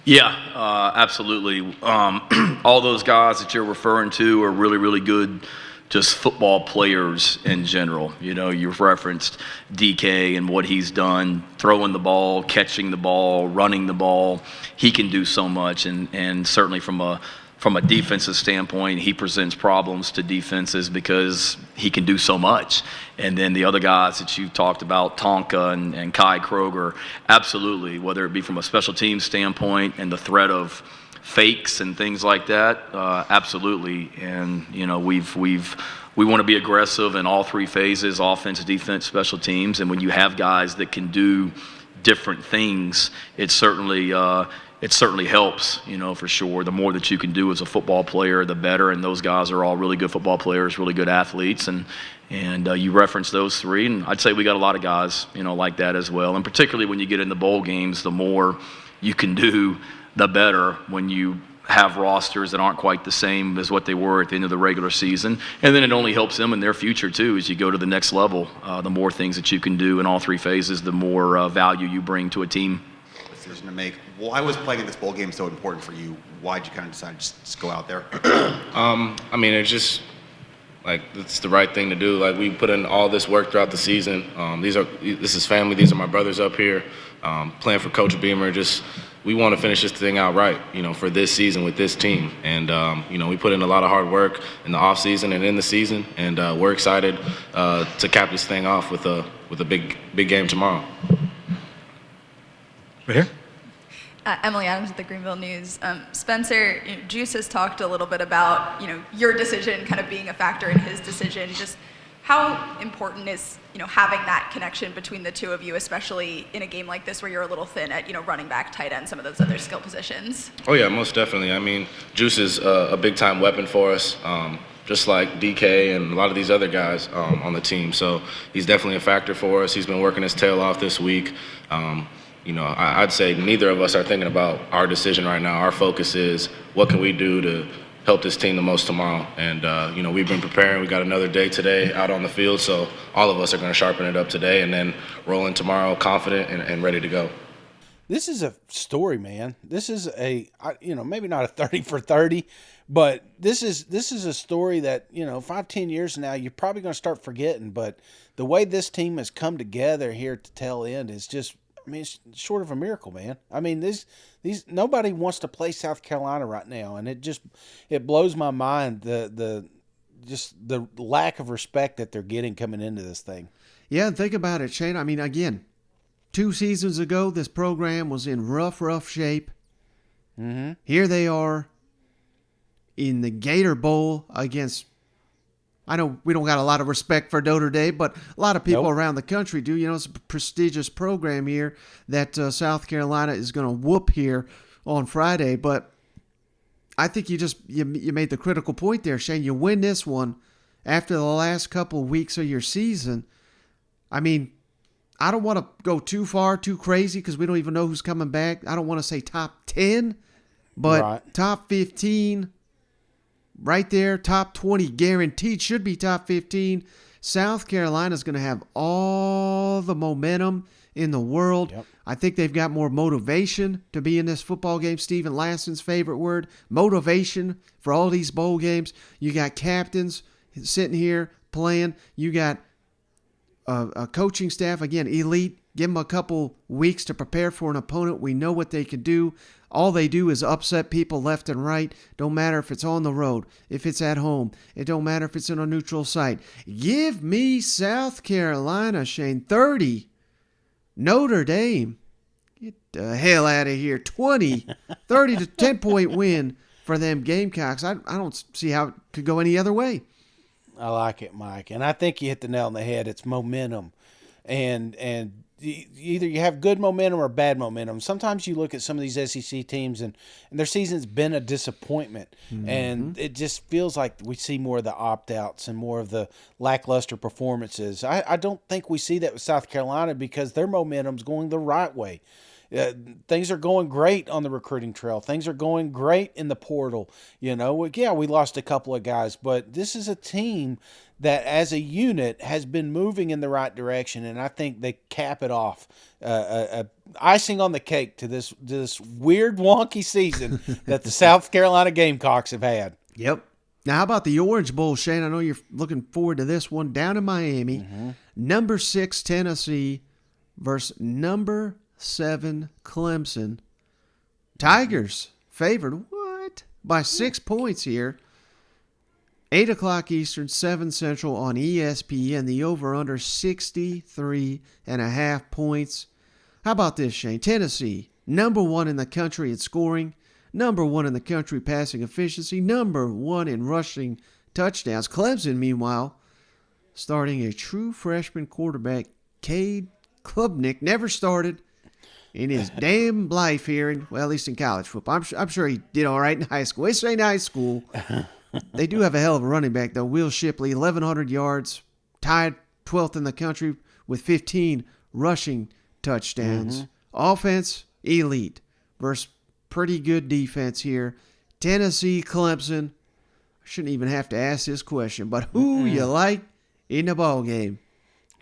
Yeah, absolutely. All those guys that you're referring to are really, really good, just football players in general. You've referenced DK and what he's done, throwing the ball, catching the ball, running the ball. He can do so much, and certainly from a from a defensive standpoint, he presents problems to defenses because he can do so much. And then the other guys that you talked about, Tonka and Kai Kroger, absolutely, whether it be from a special teams standpoint and the threat of fakes and things like that, absolutely. And, you know, we want to be aggressive in all three phases, offense, defense, special teams. And when you have guys that can do different things, it certainly helps, you know, for sure. The more that you can do as a football player, the better. And those guys are all really good football players, really good athletes. And you referenced those three, and I'd say we got a lot of guys, you know, like that as well. And particularly when you get in the bowl games, the more you can do, the better when you have rosters that aren't quite the same as what they were at the end of the regular season. And then it only helps them in their future, too, as you go to the next level. The more things that you can do in all three phases, the more value you bring to a team. Decision to make. Why was playing in this bowl game so important for you? Why'd you kind of decide to just go out there? I mean, it's just like it's the right thing to do. Like we put in all this work throughout the season. This is family. These are my brothers up here. Playing for Coach Beamer. We want to finish this thing out right, you know, for this season with this team. And, you know, we put in a lot of hard work in the off season and in the season. And we're excited to cap this thing off with a big game tomorrow. Right here. Emily Adams with the Greenville News. Spencer, Juice has talked a little bit about, you know, your decision kind of being a factor in his decision. Just how important is, you know, having that connection between the two of you, especially in a game like this where you're a little thin at, you know, running back, tight end, some of those other skill positions? Oh, yeah, most definitely. I mean, Juice is a big-time weapon for us, just like DK and a lot of these other guys on the team. So he's definitely a factor for us. He's been working his tail off this week. You know, I'd say neither of us are thinking about our decision right now. Our focus is what can we do to help this team the most tomorrow. And, you know, we've been preparing. We got another day today out on the field, so all of us are going to sharpen it up today and then roll in tomorrow confident and ready to go. This is a story, man. This is you know, maybe not a 30 for 30, but this is a story that, you know, 5-10 years from now, you're probably going to start forgetting. But the way this team has come together here at the tail end is just, I mean, it's short of a miracle, man. I mean, these nobody wants to play South Carolina right now, and it blows my mind the lack of respect that they're getting coming into this thing. Yeah, and think about it, Shane. I mean, again, 2 seasons ago, this program was in rough shape. Mm-hmm. Here they are in the Gator Bowl against, I know we don't got a lot of respect for Notre Dame, but a lot of people around the country do. You know, it's a prestigious program here that South Carolina is going to whoop here on Friday. But I think you made the critical point there, Shane. You win this one after the last couple of weeks of your season. I mean, I don't want to go too far, too crazy, because we don't even know who's coming back. I don't want to say top 10, but right. Top 15. Right there, top 20 guaranteed, should be top 15. South Carolina's going to have all the momentum in the world. Yep. I think they've got more motivation to be in this football game. Stephen Lassen's favorite word, motivation for all these bowl games. You got captains sitting here playing. You got a coaching staff, again, elite. Give them a couple weeks to prepare for an opponent. We know what they can do. All they do is upset people left and right. Don't matter if it's on the road, if it's at home. It don't matter if it's in a neutral site. Give me South Carolina, Shane. 30. Notre Dame. Get the hell out of here. 20. 30 to 10-point win for them Gamecocks. I don't see how it could go any other way. I like it, Mike. And I think you hit the nail on the head. It's momentum. And either you have good momentum or bad momentum. Sometimes you look at some of these SEC teams and their season's been a disappointment. Mm-hmm. And it just feels like we see more of the opt-outs and more of the lackluster performances. I don't think we see that with South Carolina because their momentum's going the right way. Things are going great on the recruiting trail. Things are going great in the portal. You know, yeah, we lost a couple of guys, but this is a team that as a unit has been moving in the right direction, and I think they cap it off. Icing on the cake to this weird, wonky season that the South Carolina Gamecocks have had. Yep. Now, how about the Orange Bowl, Shane? I know you're looking forward to this one. Down in Miami, number 6 Tennessee versus number 7 Clemson. Tigers favored. What? by 6 points here. 8 o'clock Eastern, 7 Central on ESPN. The over-under 63.5 points. How about this, Shane? Tennessee, number 1 in the country in scoring, number 1 in the country passing efficiency, number 1 in rushing touchdowns. Clemson, meanwhile, starting a true freshman quarterback, Cade Klubnik, never started in his damn life here, well, at least in college football. I'm sure he did all right in high school. It's in high school. They do have a hell of a running back, though. Will Shipley, 1,100 yards, tied 12th in the country with 15 rushing touchdowns. Offense, elite versus pretty good defense here. Tennessee, Clemson. I shouldn't even have to ask this question, but who you like in the ball game?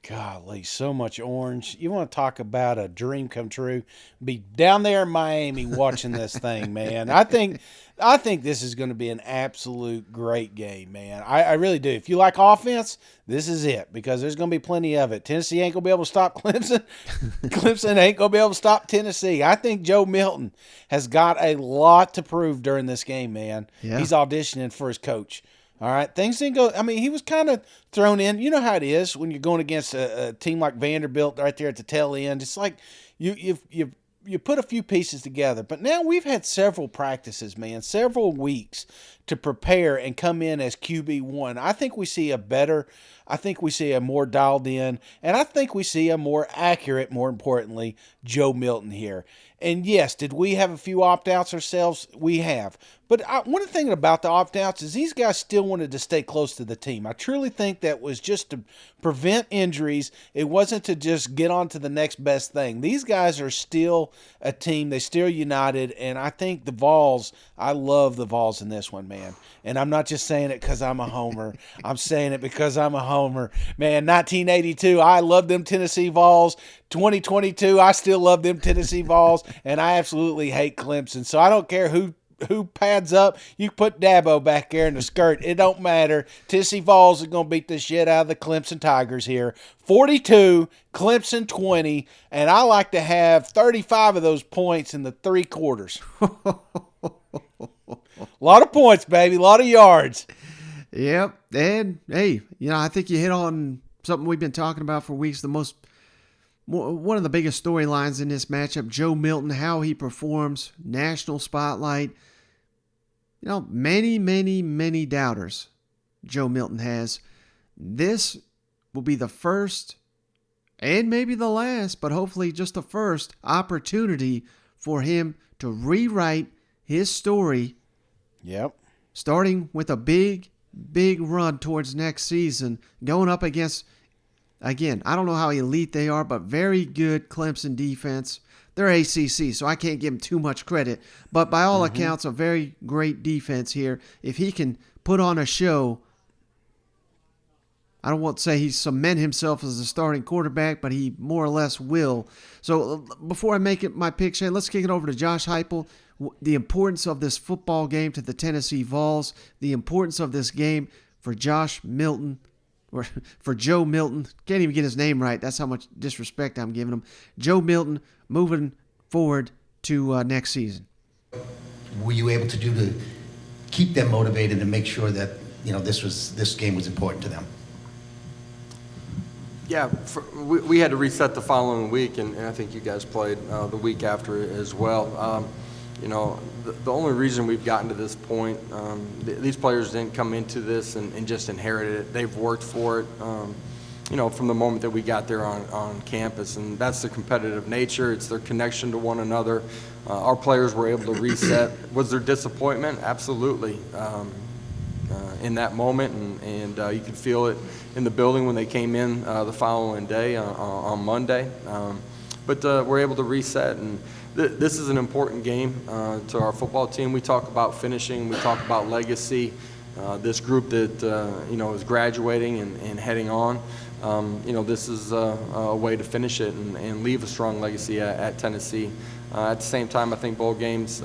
Golly, so much orange. You want to talk about a dream come true? Be down there in Miami watching this thing, man. I think this is going to be an absolute great game, man. I really do. If you like offense, this is it because there's going to be plenty of it. Tennessee ain't going to be able to stop Clemson. Clemson ain't going to be able to stop Tennessee. I think Joe Milton has got a lot to prove during this game, man. Yeah. He's auditioning for his coach. All right, things didn't go. I mean, he was kind of thrown in. You know how it is when you're going against a team like Vanderbilt right there at the tail end. It's like you put a few pieces together. But now we've had several practices, man, several weeks to prepare and come in as QB1. I think we see a more dialed in, and I think we see a more accurate, more importantly, Joe Milton here. And yes, did we have a few opt-outs ourselves? We have. But one thing about the opt-outs is these guys still wanted to stay close to the team. I truly think that was just to prevent injuries. It wasn't to just get on to the next best thing. These guys are still a team. They're still united. And I think the Vols, I love the Vols in this one, man. And I'm not just saying it because I'm a homer. I'm saying it because I'm a homer. Man, 1982, I love them Tennessee Vols. 2022, I still love them Tennessee Vols. And I absolutely hate Clemson. So I don't care who pads up. You put Dabo back there in the skirt. It don't matter. Tennessee Vols are going to beat the shit out of the Clemson Tigers here. 42, Clemson 20, and I like to have 35 of those points in the 3 quarters. A lot of points, baby. A lot of yards. Yep. And, hey, I think you hit on something we've been talking about for weeks. One of the biggest storylines in this matchup, Joe Milton, how he performs, national spotlight. Many, many, many doubters Joe Milton has. This will be the first and maybe the last, but hopefully just the first opportunity for him to rewrite his story. Yep. Starting with a big, big run towards next season, going up against, again, I don't know how elite they are, but very good Clemson defense. They're ACC, so I can't give them too much credit. But by all accounts, a very great defense here. If he can put on a show, I don't want to say he cement himself as a starting quarterback, but he more or less will. So before I make it my pick, Shane, let's kick it over to Josh Heupel. The importance of this football game to the Tennessee Vols, the importance of this game for Josh Milton, or for Joe Milton. Can't even get his name right. That's how much disrespect I'm giving him. Joe Milton moving forward to next season. Were you able to do to keep them motivated and make sure that this game was important to them? Yeah, we had to reset the following week, and I think you guys played the week after as well. The only reason we've gotten to this point, these players didn't come into this and just inherit it. They've worked for it, from the moment that we got there on campus, and that's the competitive nature. It's their connection to one another. Our players were able to reset. Was there disappointment? Absolutely. In that moment, and you could feel it in the building when they came in the following day on Monday. But we're able to reset, and this is an important game to our football team. We talk about finishing, we talk about legacy. This group that is graduating and heading on. This is a way to finish it and leave a strong legacy at Tennessee. At the same time, I think bowl games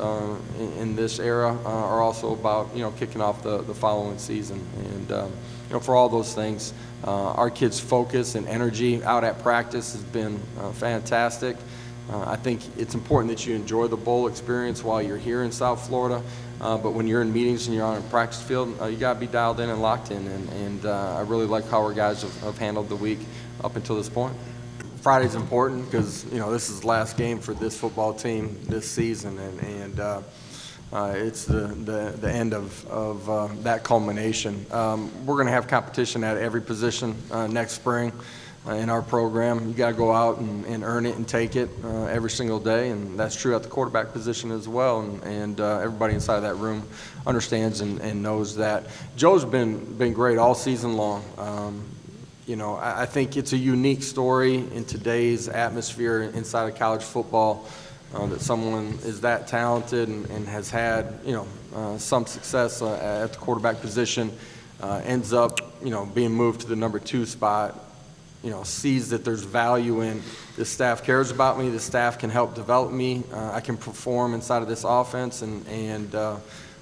in this era are also about kicking off the following season, and for all those things, our kids' focus and energy out at practice has been fantastic. I think it's important that you enjoy the bowl experience while you're here in South Florida. But when you're in meetings and you're on a practice field, you got to be dialed in and locked in. And I really like how our guys have handled the week up until this point. Friday's important because, this is the last game for this football team this season. And it's the end of that culmination. We're going to have competition at every position next spring. In our program, you got to go out and earn it and take it every single day, and that's true at the quarterback position as well. And everybody inside of that room understands and knows that. Joe's been great all season long. I think it's a unique story in today's atmosphere inside of college football that someone is that talented and has had some success at the quarterback position, ends up being moved to the number 2 spot. Sees that there's value in this staff cares about me, this staff can help develop me, I can perform inside of this offense, and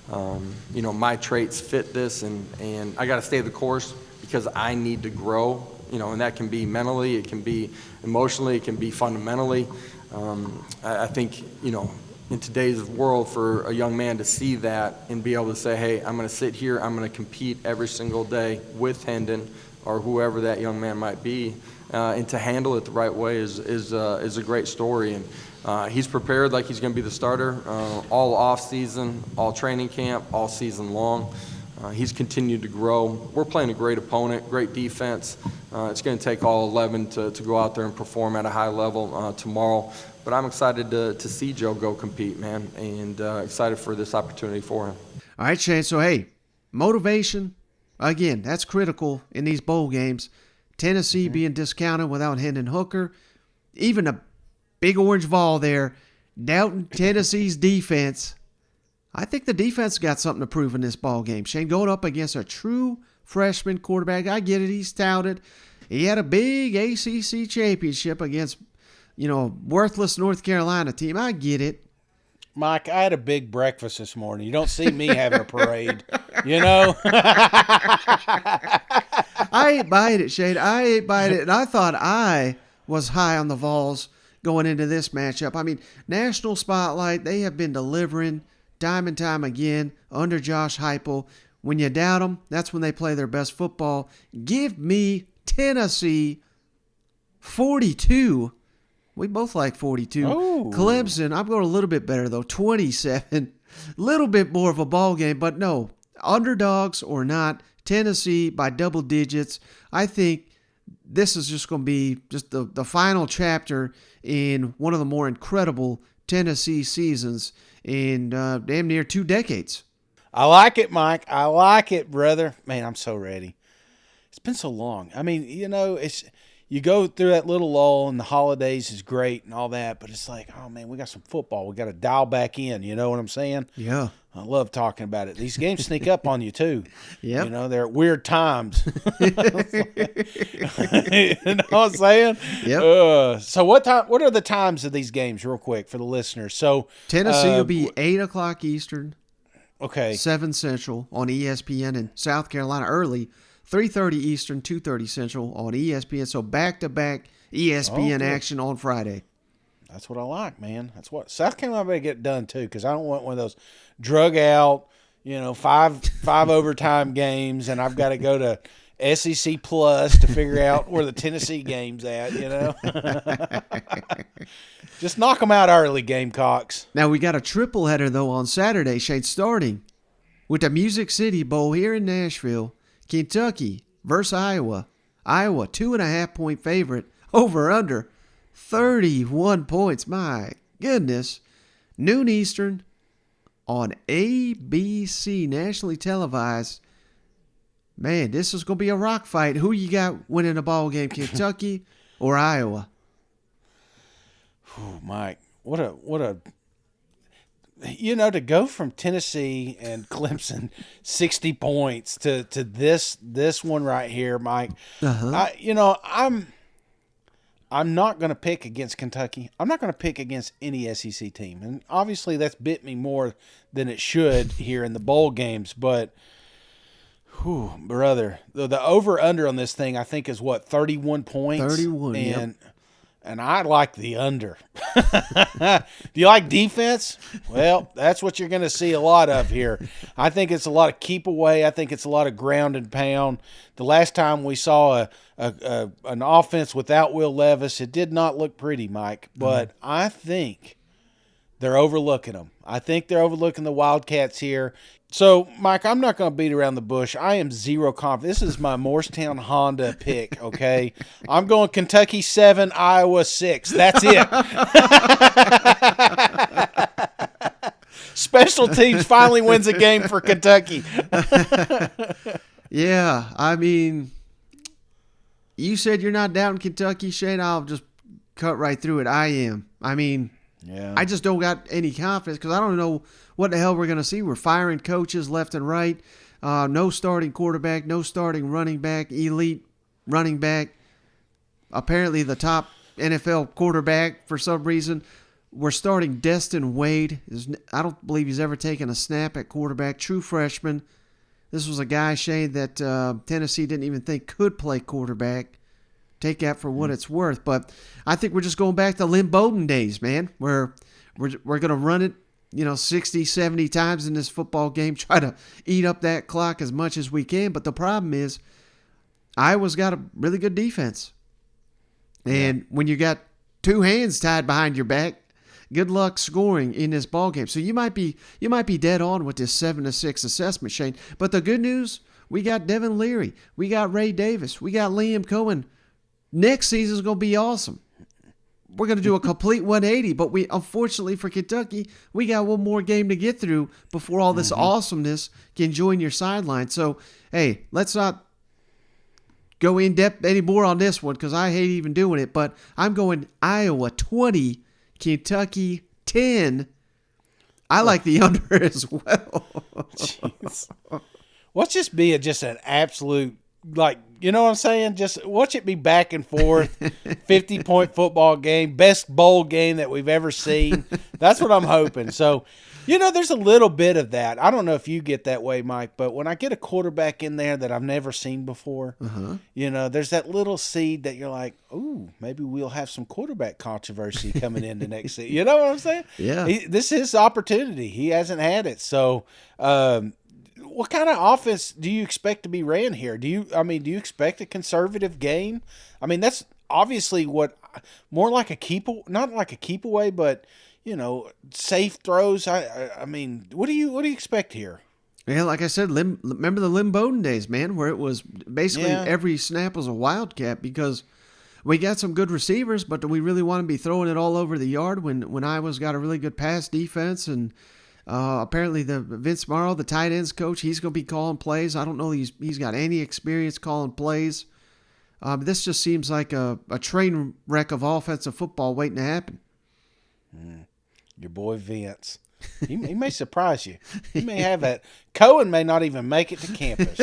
my traits fit this, and I got to stay the course because I need to grow, and that can be mentally, it can be emotionally, it can be fundamentally. I think, in today's world, for a young man to see that and be able to say, hey, I'm going to sit here, I'm going to compete every single day with Hendon, or whoever that young man might be, and to handle it the right way is a great story. And he's prepared like he's going to be the starter all off season, all training camp, all season long. He's continued to grow. We're playing a great opponent, great defense. It's going to take all 11 to go out there and perform at a high level tomorrow. But I'm excited to see Joe go compete, man, and excited for this opportunity for him. All right, Shane. So, hey, motivation. Again, that's critical in these bowl games. Tennessee being discounted without Hendon Hooker. Even a big orange ball there, doubting Tennessee's defense. I think the defense got something to prove in this ball game. Shane, going up against a true freshman quarterback. I get it, he's touted. He had a big ACC championship against, worthless North Carolina team. I get it. Mike, I had a big breakfast this morning. You don't see me having a parade, I ain't buying it, Shane. I ain't buying it. And I thought I was high on the Vols going into this matchup. I mean, national spotlight, they have been delivering time and time again under Josh Heupel. When you doubt them, that's when they play their best football. Give me Tennessee 42. We both like 42. Oh. Clemson, I'm going a little bit better, though, 27. Little bit more of a ball game, but no, underdogs or not, Tennessee by double digits. I think this is just going to be just the final chapter in one of the more incredible Tennessee seasons in damn near 2 decades. I like it, Mike. I like it, brother. Man, I'm so ready. It's been so long. I mean, you go through that little lull, and the holidays is great and all that, but it's like, oh, man, we got some football. We got to dial back in. You know what I'm saying? Yeah. I love talking about it. These games sneak up on you, too. Yeah. They're at weird times. You know what I'm saying? Yep. So what are the times of these games, real quick, for the listeners? So Tennessee will be 8 o'clock Eastern. Okay. 7 Central on ESPN, and South Carolina early, 3:30 Eastern, 2:30 Central on ESPN. So back-to-back ESPN action on Friday. That's what I like, man. That's what South Carolina better get done too, because I don't want one of those drug out, five overtime games, and I've got to go to SEC Plus to figure out where the Tennessee game's at. Just knock them out early, Gamecocks. Now we got a triple header though on Saturday, Shane, starting with the Music City Bowl here in Nashville. Kentucky versus Iowa. Iowa, 2.5-point favorite. Over under 31 points. My goodness. Noon Eastern on ABC, nationally televised. Man, this is going to be a rock fight. Who you got winning the ball game, Kentucky or Iowa? Oh, Mike, what a to go from Tennessee and Clemson 60 points to this one right here, Mike. I'm not going to pick against Kentucky. I'm not going to pick against any SEC team. And obviously that's bit me more than it should here in the bowl games. But, brother, the over-under on this thing I think is, 31 points? 31, and yep. and I like the under. Do you like defense? Well, that's what you're going to see a lot of here. I think it's a lot of keep away. I think it's a lot of ground and pound. The last time we saw an offense without Will Levis, it did not look pretty, Mike. But I think they're overlooking them. I think they're overlooking the Wildcats here. So, Mike, I'm not going to beat around the bush. I am zero confident. This is my Morristown Honda pick, okay? I'm going Kentucky 7, Iowa 6. That's it. Special teams finally wins a game for Kentucky. Yeah, I mean, you said you're not down in Kentucky, Shane. I'll just cut right through it. I am. I mean, yeah. I just don't got any confidence because I don't know what the hell we're going to see. We're firing coaches left and right. No starting quarterback, no starting running back, elite running back. Apparently the top NFL quarterback for some reason. We're starting Destin Wade. I don't believe he's ever taken a snap at quarterback. True freshman. This was a guy, Shane, that Tennessee didn't even think could play quarterback. Take that for what it's worth. But I think we're just going back to Lynn Bowden days, man. We're going to run it, 60, 70 times in this football game, try to eat up that clock as much as we can. But the problem is Iowa's got a really good defense. And when you got two hands tied behind your back, good luck scoring in this ball game. So you might be dead on with this 7-6 assessment, Shane. But the good news, we got Devin Leary, we got Ray Davis, we got Liam Cohen. Next season is going to be awesome. We're going to do a complete 180, but unfortunately for Kentucky, we got one more game to get through before all this awesomeness can join your sideline. So, hey, let's not go in depth anymore on this one because I hate even doing it, but I'm going Iowa 20, Kentucky 10. I like the under as well. Jeez. Watch this be just an absolute, you know what I'm saying? Just watch it be back and forth, 50-point football game, best bowl game that we've ever seen. That's what I'm hoping. So, there's a little bit of that. I don't know if you get that way, Mike, but when I get a quarterback in there that I've never seen before, there's that little seed that you're like, ooh, maybe we'll have some quarterback controversy coming in the next season. You know what I'm saying? Yeah. This is his opportunity. He hasn't had it. So, what kind of offense do you expect to be ran here? Do you expect a conservative game? I mean, that's obviously more like not like a keep away, but safe throws. I mean, what do you expect here? Yeah, like I said, remember the Lynn Bowden days, man, where it was basically every snap was a wildcat because we got some good receivers, but do we really want to be throwing it all over the yard when Iowa's got a really good pass defense? And apparently the Vince Morrow, the tight ends coach, he's going to be calling plays. I don't know he's got any experience calling plays. This just seems like a train wreck of offensive football waiting to happen. Your boy Vince. He may surprise you. He may have that. Cohen may not even make it to campus.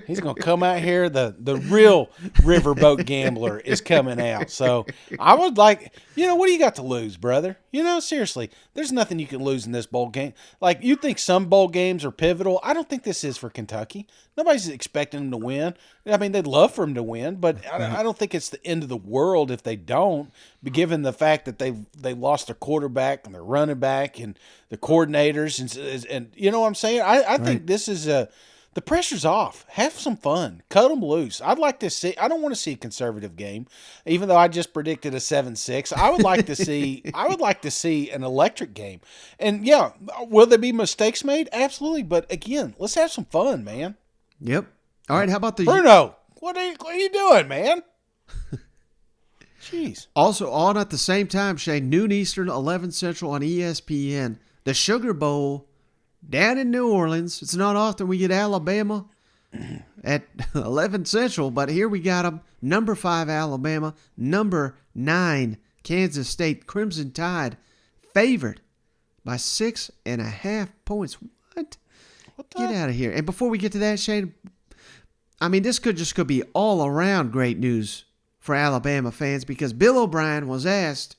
He's going to come out here. The real riverboat gambler is coming out. So I would like, what do you got to lose, brother? Seriously, there's nothing you can lose in this bowl game. Like, you think some bowl games are pivotal. I don't think this is for Kentucky. Nobody's expecting them to win. I mean, they'd love for them to win, but I don't think it's the end of the world if they don't, given the fact that they lost their quarterback and their running back and the coordinators and you know what I'm saying? I think this is the pressure's off. Have some fun. Cut them loose. I'd like to see. I don't want to see a conservative game, even though I just predicted a 7-6. I would like to see. I would like to see an electric game. And yeah, will there be mistakes made? Absolutely. But again, let's have some fun, man. Yep. All right. How about the Bruno? What are you doing, man? Jeez. Also on at the same time, Shane, noon Eastern, 11 Central on ESPN. The Sugar Bowl down in New Orleans. It's not often we get Alabama at 11 Central, but here we got them. Number 5 Alabama, number 9 Kansas State. Crimson Tide favored by 6.5 points. What? Get out of here. And before we get to that, Shane, I mean, this could be all around great news for Alabama fans because Bill O'Brien was asked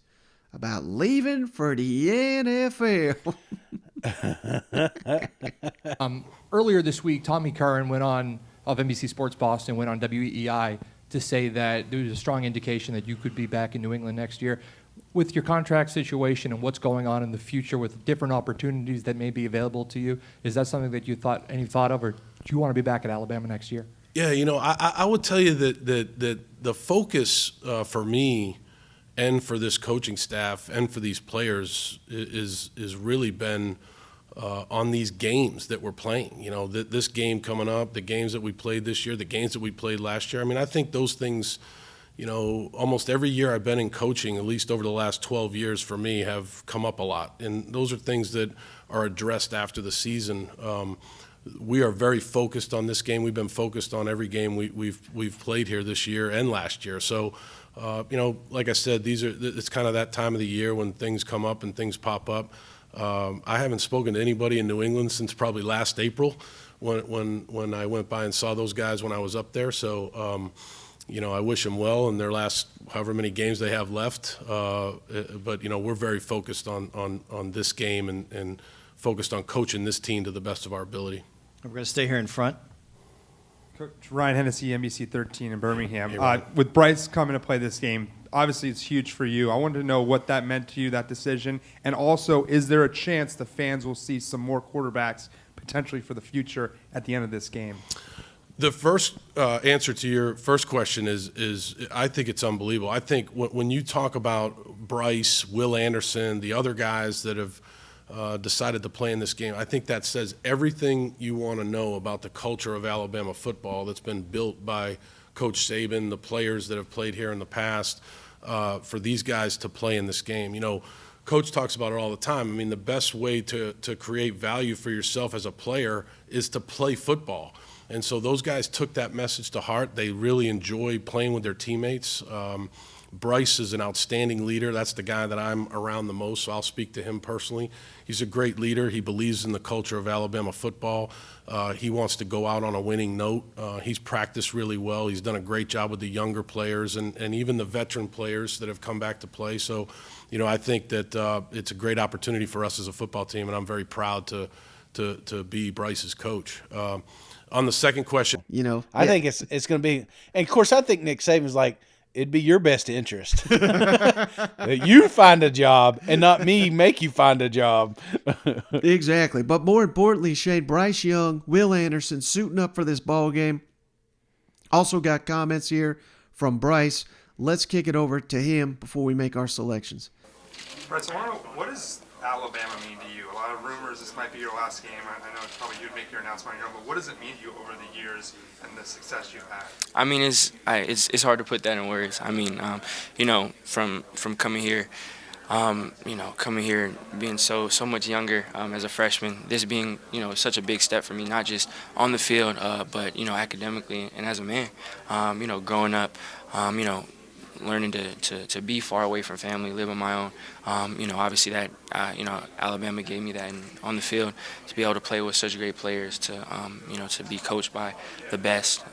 about leaving for the NFL. Earlier this week, Tommy Curran of NBC Sports Boston went on WEEI to say that there was a strong indication that you could be back in New England next year. With your contract situation and what's going on in the future with different opportunities that may be available to you, is that something that you thought of, or do you want to be back at Alabama next year? Yeah, I would tell you that the focus for me and for this coaching staff and for these players is really been on these games that we're playing. This game coming up, the games that we played this year, the games that we played last year. I mean, I think those things, almost every year I've been in coaching, at least over the last 12 years for me, have come up a lot. And those are things that are addressed after the season. We are very focused on this game. We've been focused on every game we've played here this year and last year. So, like I said, it's kind of that time of the year when things come up and things pop up. I haven't spoken to anybody in New England since probably last April when I went by and saw those guys when I was up there. So, I wish them well in their last however many games they have left. But we're very focused on this game and focused on coaching this team to the best of our ability. We're going to stay here in front. Coach Ryan Hennessy, NBC 13 in Birmingham. Hey, with Bryce coming to play this game, obviously it's huge for you. I wanted to know what that meant to you, that decision, and also, is there a chance the fans will see some more quarterbacks potentially for the future at the end of this game? The first answer to your first question is I think it's unbelievable. I think when you talk about Bryce, Will Anderson, the other guys that have decided to play in this game, I think that says everything you want to know about the culture of Alabama football that's been built by Coach Saban, the players that have played here in the past, for these guys to play in this game. Coach talks about it all the time. I mean, the best way to create value for yourself as a player is to play football. And so those guys took that message to heart. They really enjoy playing with their teammates. Bryce is an outstanding leader. That's the guy that I'm around the most, so I'll speak to him personally. He's a great leader. He believes in the culture of Alabama football. He wants to go out on a winning note. He's practiced really well. He's done a great job with the younger players and even the veteran players that have come back to play. So, I think that it's a great opportunity for us as a football team, and I'm very proud to be Bryce's coach. On the second question, I think it's going to be, and of course, I think Nick Saban's like, it'd be your best interest that you find a job and not me make you find a job. Exactly. But more importantly, Shane, Bryce Young, Will Anderson suiting up for this ball game. Also got comments here from Bryce. Let's kick it over to him before we make our selections. Bryce, what does Alabama mean to you? A lot of rumors this might be your last game. I know it's probably you'd make your announcement on your own, but what does it mean to you over the years and the success you've had? I mean, it's hard to put that in words. I mean, from coming here, coming here and being so much younger as a freshman, this being such a big step for me, not just on the field, but academically and as a man. Growing up, learning to be far away from family, live on my own. Obviously that, Alabama gave me that. And on the field, to be able to play with such great players, to be coached by the best,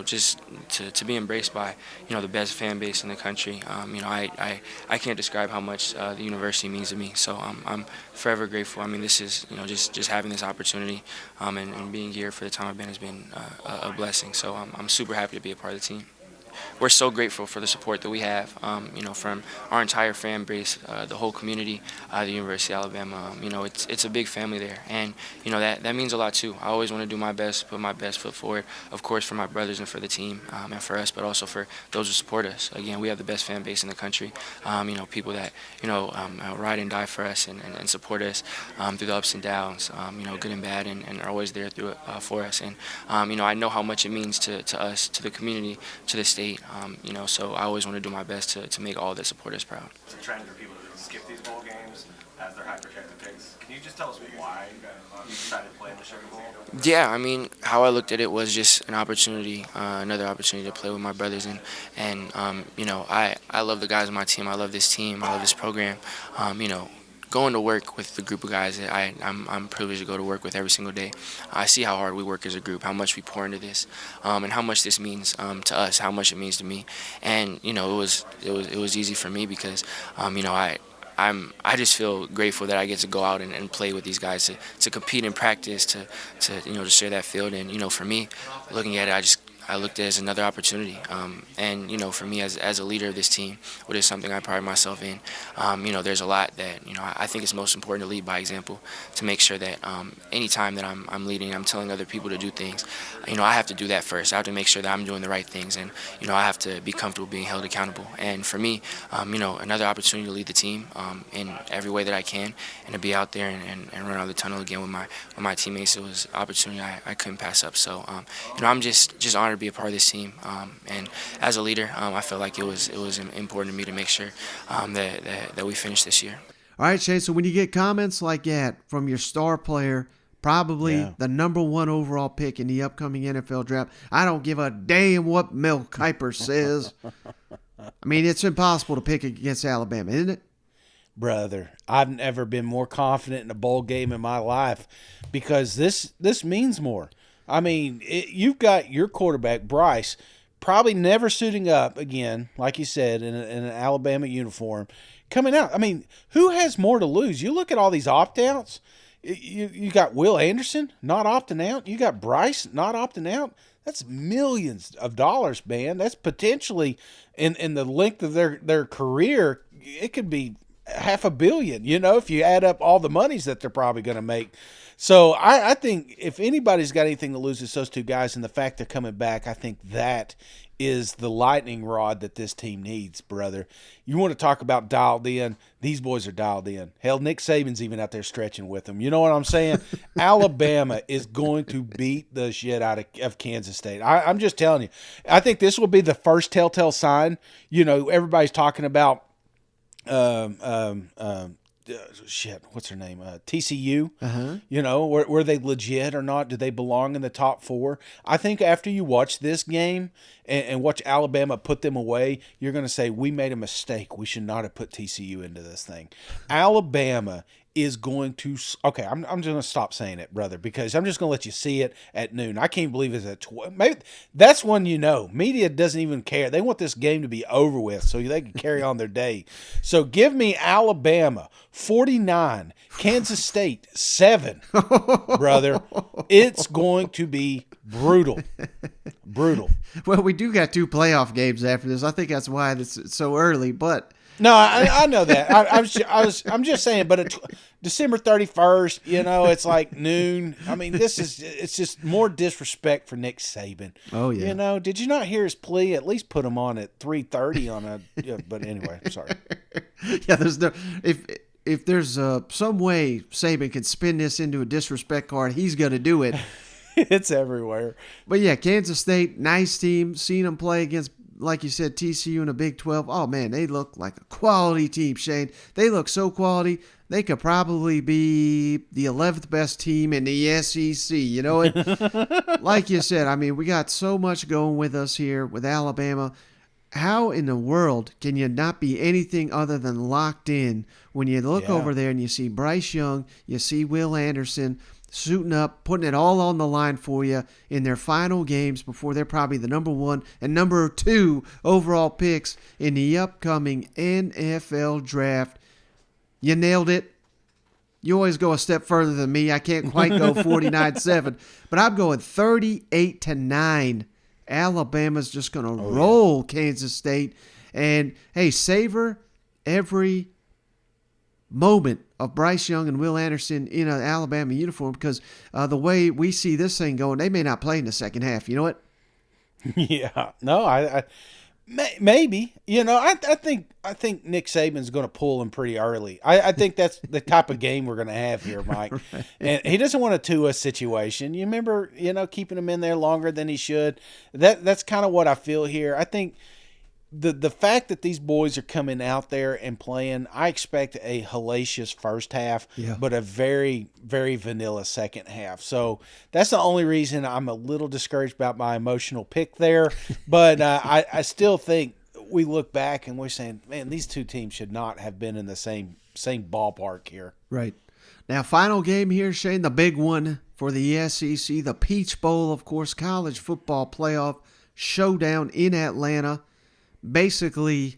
just to be embraced by, the best fan base in the country. I can't describe how much the university means to me. So I'm forever grateful. I mean, this is, just having this opportunity and being here for the time I've been has been a blessing. So I'm super happy to be a part of the team. We're so grateful for the support that we have, from our entire fan base, the whole community, the University of Alabama. It's a big family there, and that means a lot too. I always want to do my best, put my best foot forward, of course, for my brothers and for the team, and for us, but also for those who support us. Again, we have the best fan base in the country. People that ride and die for us and support us through the ups and downs, good and bad, and are always there through it for us. And I know how much it means to us, to the community, to the state. So I always want to do my best to make all that support us proud. It's a trend for people to skip these bowl games as their high-projected picks. Can you just tell us why you decided to play in the Sugar Bowl? Yeah, I mean, how I looked at it was just an opportunity, another opportunity to play with my brothers. And I love the guys on my team. I love this team. I love this program. Going to work with the group of guys that I'm privileged to go to work with every single day. I see how hard we work as a group, how much we pour into this, and how much this means to us, how much it means to me. And it was easy for me because I just feel grateful that I get to go out and play with these guys, to compete in practice, to share that field. And for me, looking at it, I looked at it as another opportunity. And, you know, for me as a leader of this team, what is something I pride myself in, you know, there's a lot that, you know, I think it's most important to lead by example, to make sure that any time that I'm leading, I'm telling other people to do things, you know, I have to do that first. I have to make sure that I'm doing the right things, and, you know, I have to be comfortable being held accountable. And for me, you know, another opportunity to lead the team in every way that I can, and to be out there and run out of the tunnel again with my teammates, it was an opportunity I couldn't pass up. So, you know, I'm just honored to be a part of this team. And as a leader, I felt like it was important to me to make sure that we finish this year. All right, Shane, so when you get comments like that from your star player, probably the number 1 overall pick in the upcoming NFL draft, I don't give a damn what Mel Kiper says. I mean, it's impossible to pick against Alabama, isn't it? Brother, I've never been more confident in a bowl game in my life, because this means more. I mean, you've got your quarterback, Bryce, probably never suiting up again, like you said, in an Alabama uniform, coming out. I mean, who has more to lose? You look at all these opt-outs. You got Will Anderson not opting out. You got Bryce not opting out. That's millions of dollars, man. That's potentially, in the length of their career, it could be $500 million, you know, if you add up all the monies that they're probably going to make. So I think if anybody's got anything to lose, it's those two guys, and the fact they're coming back, I think that is the lightning rod that this team needs, brother. You want to talk about dialed in? These boys are dialed in. Hell, Nick Saban's even out there stretching with them. You know what I'm saying? Alabama is going to beat the shit out of Kansas State. I'm just telling you. I think this will be the first telltale sign. You know, everybody's talking about what's her name? TCU. You know, were they legit or not? Do they belong in the top 4? I think after you watch this game and watch Alabama put them away, you're going to say, we made a mistake. We should not have put TCU into this thing. Alabama is going to – okay, I'm just going to stop saying it, brother, because I'm just going to let you see it at noon. I can't believe it's at 12. Maybe that's when you know. Media doesn't even care. They want this game to be over with so they can carry on their day. So give me Alabama 49, Kansas State 7, brother. It's going to be brutal. Brutal. Well, we do got 2 playoff games after this. I think that's why it's so early, but – no, I know that. I'm just saying, but December 31st, you know, it's like noon. I mean, it's just more disrespect for Nick Saban. Oh yeah. You know, did you not hear his plea? At least put him on at 3:30 on a. Yeah, but anyway, I'm sorry. Yeah, there's no if there's some way Saban can spin this into a disrespect card, he's gonna do it. It's everywhere. But yeah, Kansas State, nice team. Seen them play against, like you said, TCU in a Big 12. Oh, man, they look like a quality team, Shane. They look so quality, they could probably be the 11th best team in the SEC. You know it? Like you said, I mean, we got so much going with us here with Alabama. How in the world can you not be anything other than locked in when you look over there and you see Bryce Young, you see Will Anderson suiting up, putting it all on the line for you in their final games before they're probably the number 1 and number 2 overall picks in the upcoming NFL draft. You nailed it. You always go a step further than me. I can't quite go 49-7, but I'm going 38-9. Alabama's just going to roll Kansas State. And, hey, savor every moment of Bryce Young and Will Anderson in an Alabama uniform, because the way we see this thing going, they may not play in the second half. You know what? Yeah. No, I maybe. You know, I think Nick Saban's going to pull him pretty early. I think that's the type of game we're going to have here, Mike. Right. And he doesn't want a Tua situation. You remember, you know, keeping him in there longer than he should. That's kind of what I feel here. I think the fact that these boys are coming out there and playing, I expect a hellacious first half, but a very, very vanilla second half. So that's the only reason I'm a little discouraged about my emotional pick there. But I still think we look back and we're saying, man, these two teams should not have been in the same ballpark here. Right. Now, final game here, Shane, the big one for the SEC, the Peach Bowl, of course, college football playoff showdown in Atlanta. Basically,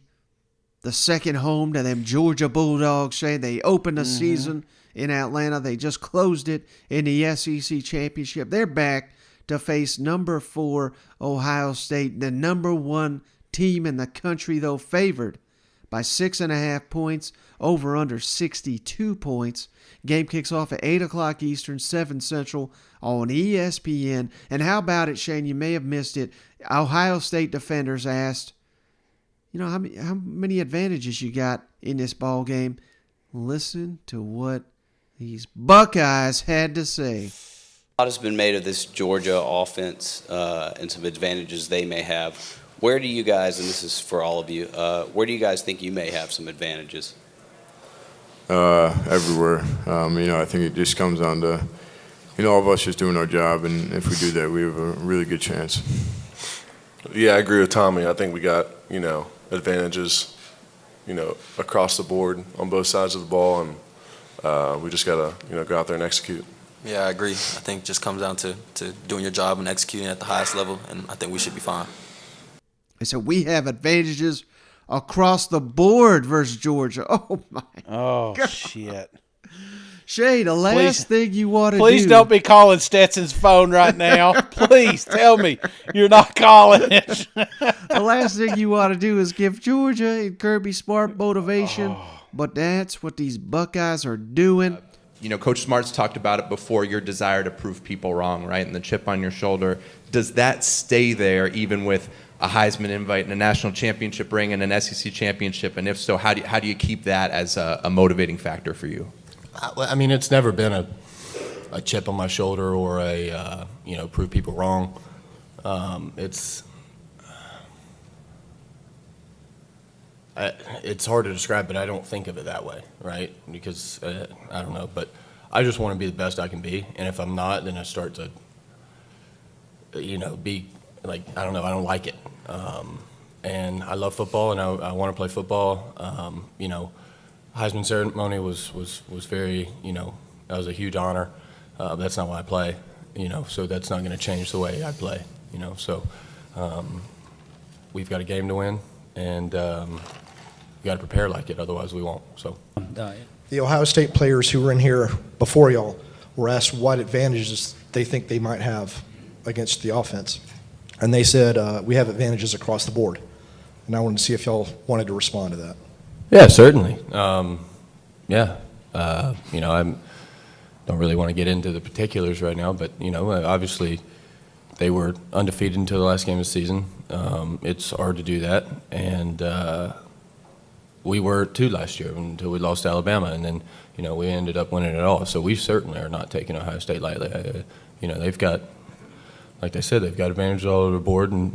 the second home to them Georgia Bulldogs, Shane. They opened the season in Atlanta. They just closed it in the SEC championship. They're back to face number 4 Ohio State, the number 1 team in the country, though favored by 6.5 points, over under 62 points. Game kicks off at 8 o'clock Eastern, 7 Central on ESPN. And how about it, Shane? You may have missed it. Ohio State defenders asked, how many advantages you got in this ball game? Listen to what these Buckeyes had to say. A lot has been made of this Georgia offense and some advantages they may have. Where do you guys, and this is for all of you, where do you guys think you may have some advantages? Everywhere. I think it just comes down to, all of us just doing our job, and if we do that, we have a really good chance. Yeah, I agree with Tommy. I think we got, advantages, across the board on both sides of the ball, and we just got to, go out there and execute. Yeah, I agree. I think it just comes down to doing your job and executing at the highest level, and I think we should be fine. So we have advantages across the board versus Georgia. Oh, my God. Shit. Shay, the last thing you want to do. Please don't be calling Stetson's phone right now. Please tell me you're not calling it. The last thing you want to do is give Georgia and Kirby Smart motivation, but that's what these Buckeyes are doing. Coach Smart's talked about it before, your desire to prove people wrong, right? And the chip on your shoulder. Does that stay there even with a Heisman invite and a national championship ring and an SEC championship? And if so, how do you keep that as a motivating factor for you? I mean, it's never been a chip on my shoulder or a prove people wrong. It's hard to describe, but I don't think of it that way, right? Because I don't know, but I just want to be the best I can be, and if I'm not, then I start to be like, I don't know, I don't like it. And I love football, and I want to play football. Heisman ceremony was very, that was a huge honor. That's not why I play, so that's not going to change the way I play, So we've got a game to win, and we got to prepare like it, otherwise we won't. So the Ohio State players who were in here before y'all were asked what advantages they think they might have against the offense. And they said, we have advantages across the board. And I wanted to see if y'all wanted to respond to that. Yeah, certainly. I don't really want to get into the particulars right now, but, obviously they were undefeated until the last game of the season. It's hard to do that. And we were too last year until we lost to Alabama. And then, we ended up winning it all. So we certainly are not taking Ohio State lightly. They've got, like they said, they've got advantages all over the board, and,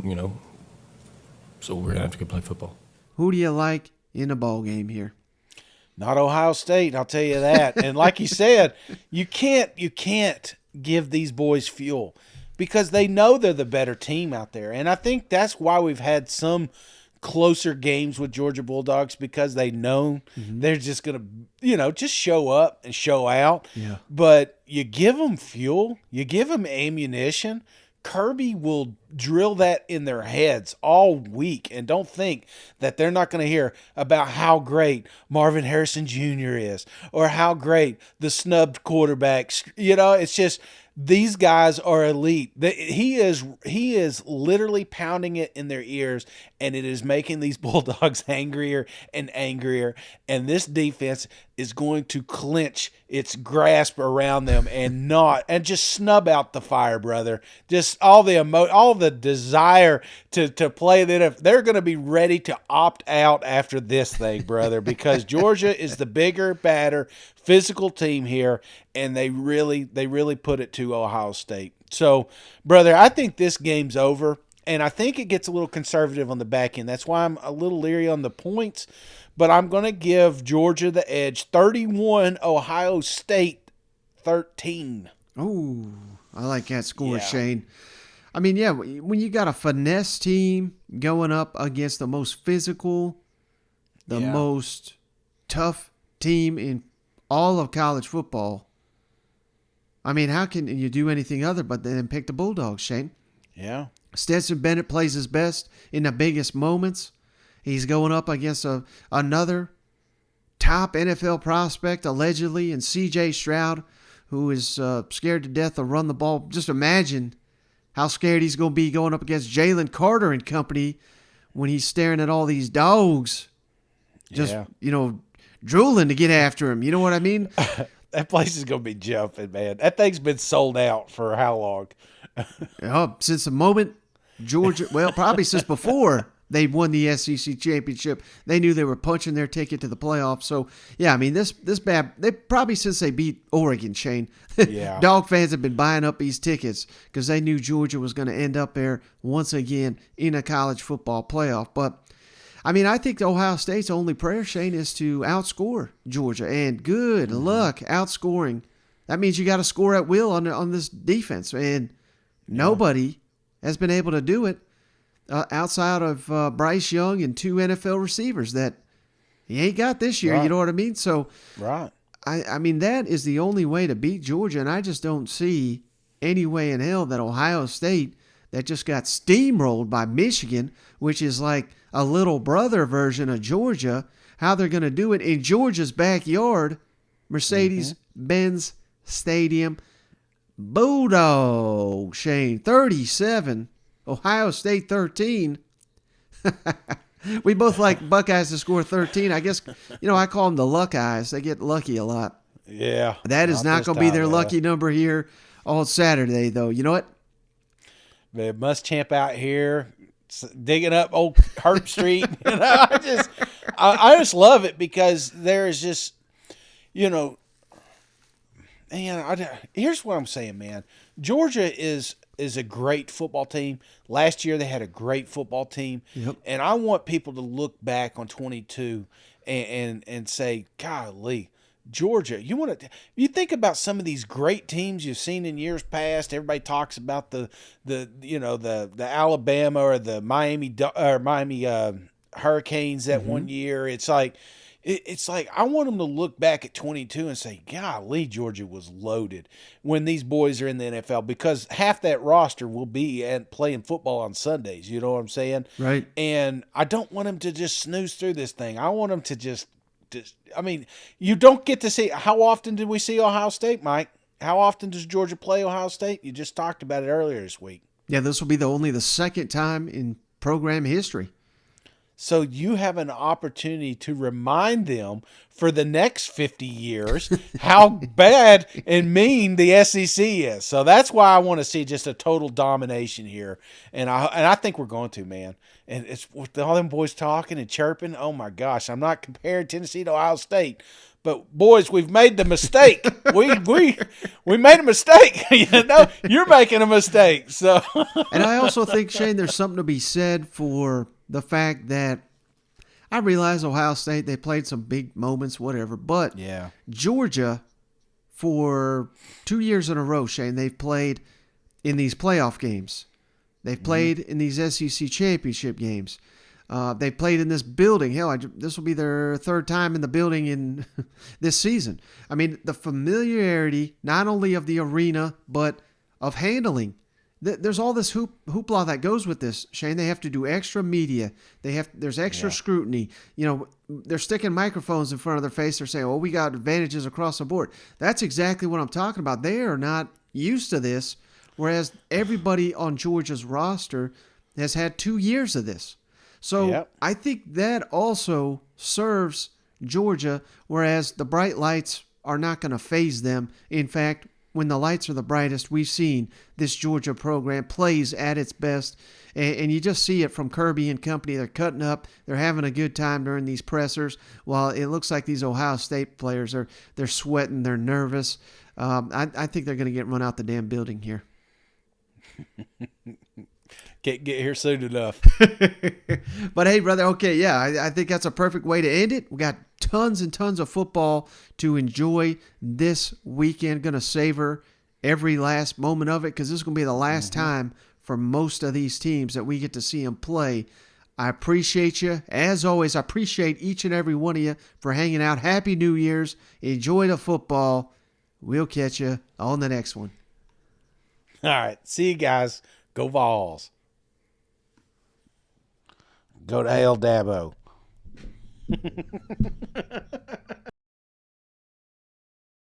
so we're going to have to go play football. Who do you like in a ball game here? Not Ohio State, I'll tell you that. And like you said, you can't give these boys fuel because they know they're the better team out there. And I think that's why we've had some closer games with Georgia Bulldogs, because they know they're just going to, just show up and show out. Yeah. But you give them fuel, you give them ammunition. Kirby will drill that in their heads all week, and don't think that they're not going to hear about how great Marvin Harrison Jr. is or how great the snubbed quarterbacks. It's just these guys are elite. He is literally pounding it in their ears, and it is making these Bulldogs angrier and angrier. And this defense is going to clench its grasp around them and just snub out the fire, brother. Just all the desire to play that. They're going to be ready to opt out after this thing, brother, because Georgia is the bigger, badder, physical team here, and they really put it to Ohio State. So, brother, I think this game's over, and I think it gets a little conservative on the back end. That's why I'm a little leery on the points, but I'm going to give Georgia the edge. 31, Ohio State 13. Oh, I like that score, Shane. I mean, yeah, when you got a finesse team going up against the most physical, the most tough team in all of college football, I mean, how can you do anything other but then pick the Bulldogs, Shane? Yeah. Stetson Bennett plays his best in the biggest moments. He's going up against another top NFL prospect, allegedly, and C.J. Stroud, who is scared to death to run the ball. Just imagine how scared he's going to be going up against Jalen Carter and company when he's staring at all these dogs just, drooling to get after him. You know what I mean? That place is going to be jumping, man. That thing's been sold out for how long? Since the moment Georgia, probably since before they won the SEC championship, they knew they were punching their ticket to the playoffs. So, yeah, I mean, this bad, they probably since they beat Oregon, Shane, Yeah. Dog fans have been buying up these tickets because they knew Georgia was going to end up there once again in a college football playoff. But, I mean, I think Ohio State's only prayer, Shane, is to outscore Georgia. And good luck outscoring. That means you got to score at will on this defense. And nobody has been able to do it outside of Bryce Young and 2 NFL receivers that he ain't got this year. Right. You know what I mean? So, right. I mean, that is the only way to beat Georgia. And I just don't see any way in hell that Ohio State, that just got steamrolled by Michigan, which is like a little brother version of Georgia, how they're going to do it in Georgia's backyard, Mercedes-Benz Stadium. Bulldog, Shane, 37. Ohio State, 13. We both like Buckeyes to score 13. I guess, I call them the Luck Eyes. They get lucky a lot. Yeah. That is not going to be their lucky number here on Saturday, though. You know what? The Muschamp out here digging up old Herb Street. I just love it because there is just, here's what I'm saying, man. Georgia is a great football team. Last year they had a great football team. Yep. And I want people to look back on 22 and say, golly, Georgia, you think about some of these great teams you've seen in years past. Everybody talks about the Alabama or the Miami Hurricanes that one year. It's like I want them to look back at 22 and say, golly, Georgia was loaded when these boys are in the NFL, because half that roster will be playing football on Sundays. You know what I'm saying? Right. And I don't want them to just snooze through this thing. I want them to just you don't get to see. How often did we see Ohio State, Mike? How often does Georgia play Ohio State? You just talked about it earlier this week. Yeah, this will be only the second time in program history. So you have an opportunity to remind them for the next 50 years how bad and mean the SEC is. So that's why I want to see just a total domination here. And I think we're going to, man. And it's with all them boys talking and chirping. Oh, my gosh. I'm not comparing Tennessee to Ohio State. But, boys, we've made the mistake. we made a mistake. You're making a mistake. So, and I also think, Shane, there's something to be said for the fact that I realize Ohio State, they played some big moments, whatever, but Georgia, for 2 years in a row, Shane, they've played in these playoff games. They've played in these SEC championship games. They played in this building. Hell, this will be their third time in the building in this season. I mean, the familiarity, not only of the arena, but of handling. There's all this hoopla that goes with this, Shane. They have to do extra media. There's extra scrutiny. They're sticking microphones in front of their face. They're saying, we got advantages across the board. That's exactly what I'm talking about. They are not used to this, whereas everybody on Georgia's roster has had 2 years of this. So I think that also serves Georgia, whereas the bright lights are not going to faze them. In fact, when the lights are the brightest, we've seen this Georgia program plays at its best. And you just see it from Kirby and company. They're cutting up. They're having a good time during these pressers. While it looks like these Ohio State players, they're sweating. They're nervous. I think they're going to get run out the damn building here. Can't get here soon enough. But hey, brother, okay, I think that's a perfect way to end it. We got tons and tons of football to enjoy this weekend. Going to savor every last moment of it because this is going to be the last time for most of these teams that we get to see them play. I appreciate you. As always, I appreciate each and every one of you for hanging out. Happy New Year's. Enjoy the football. We'll catch you on the next one. All right. See you guys. Go Vols. Go to hell, Dabo.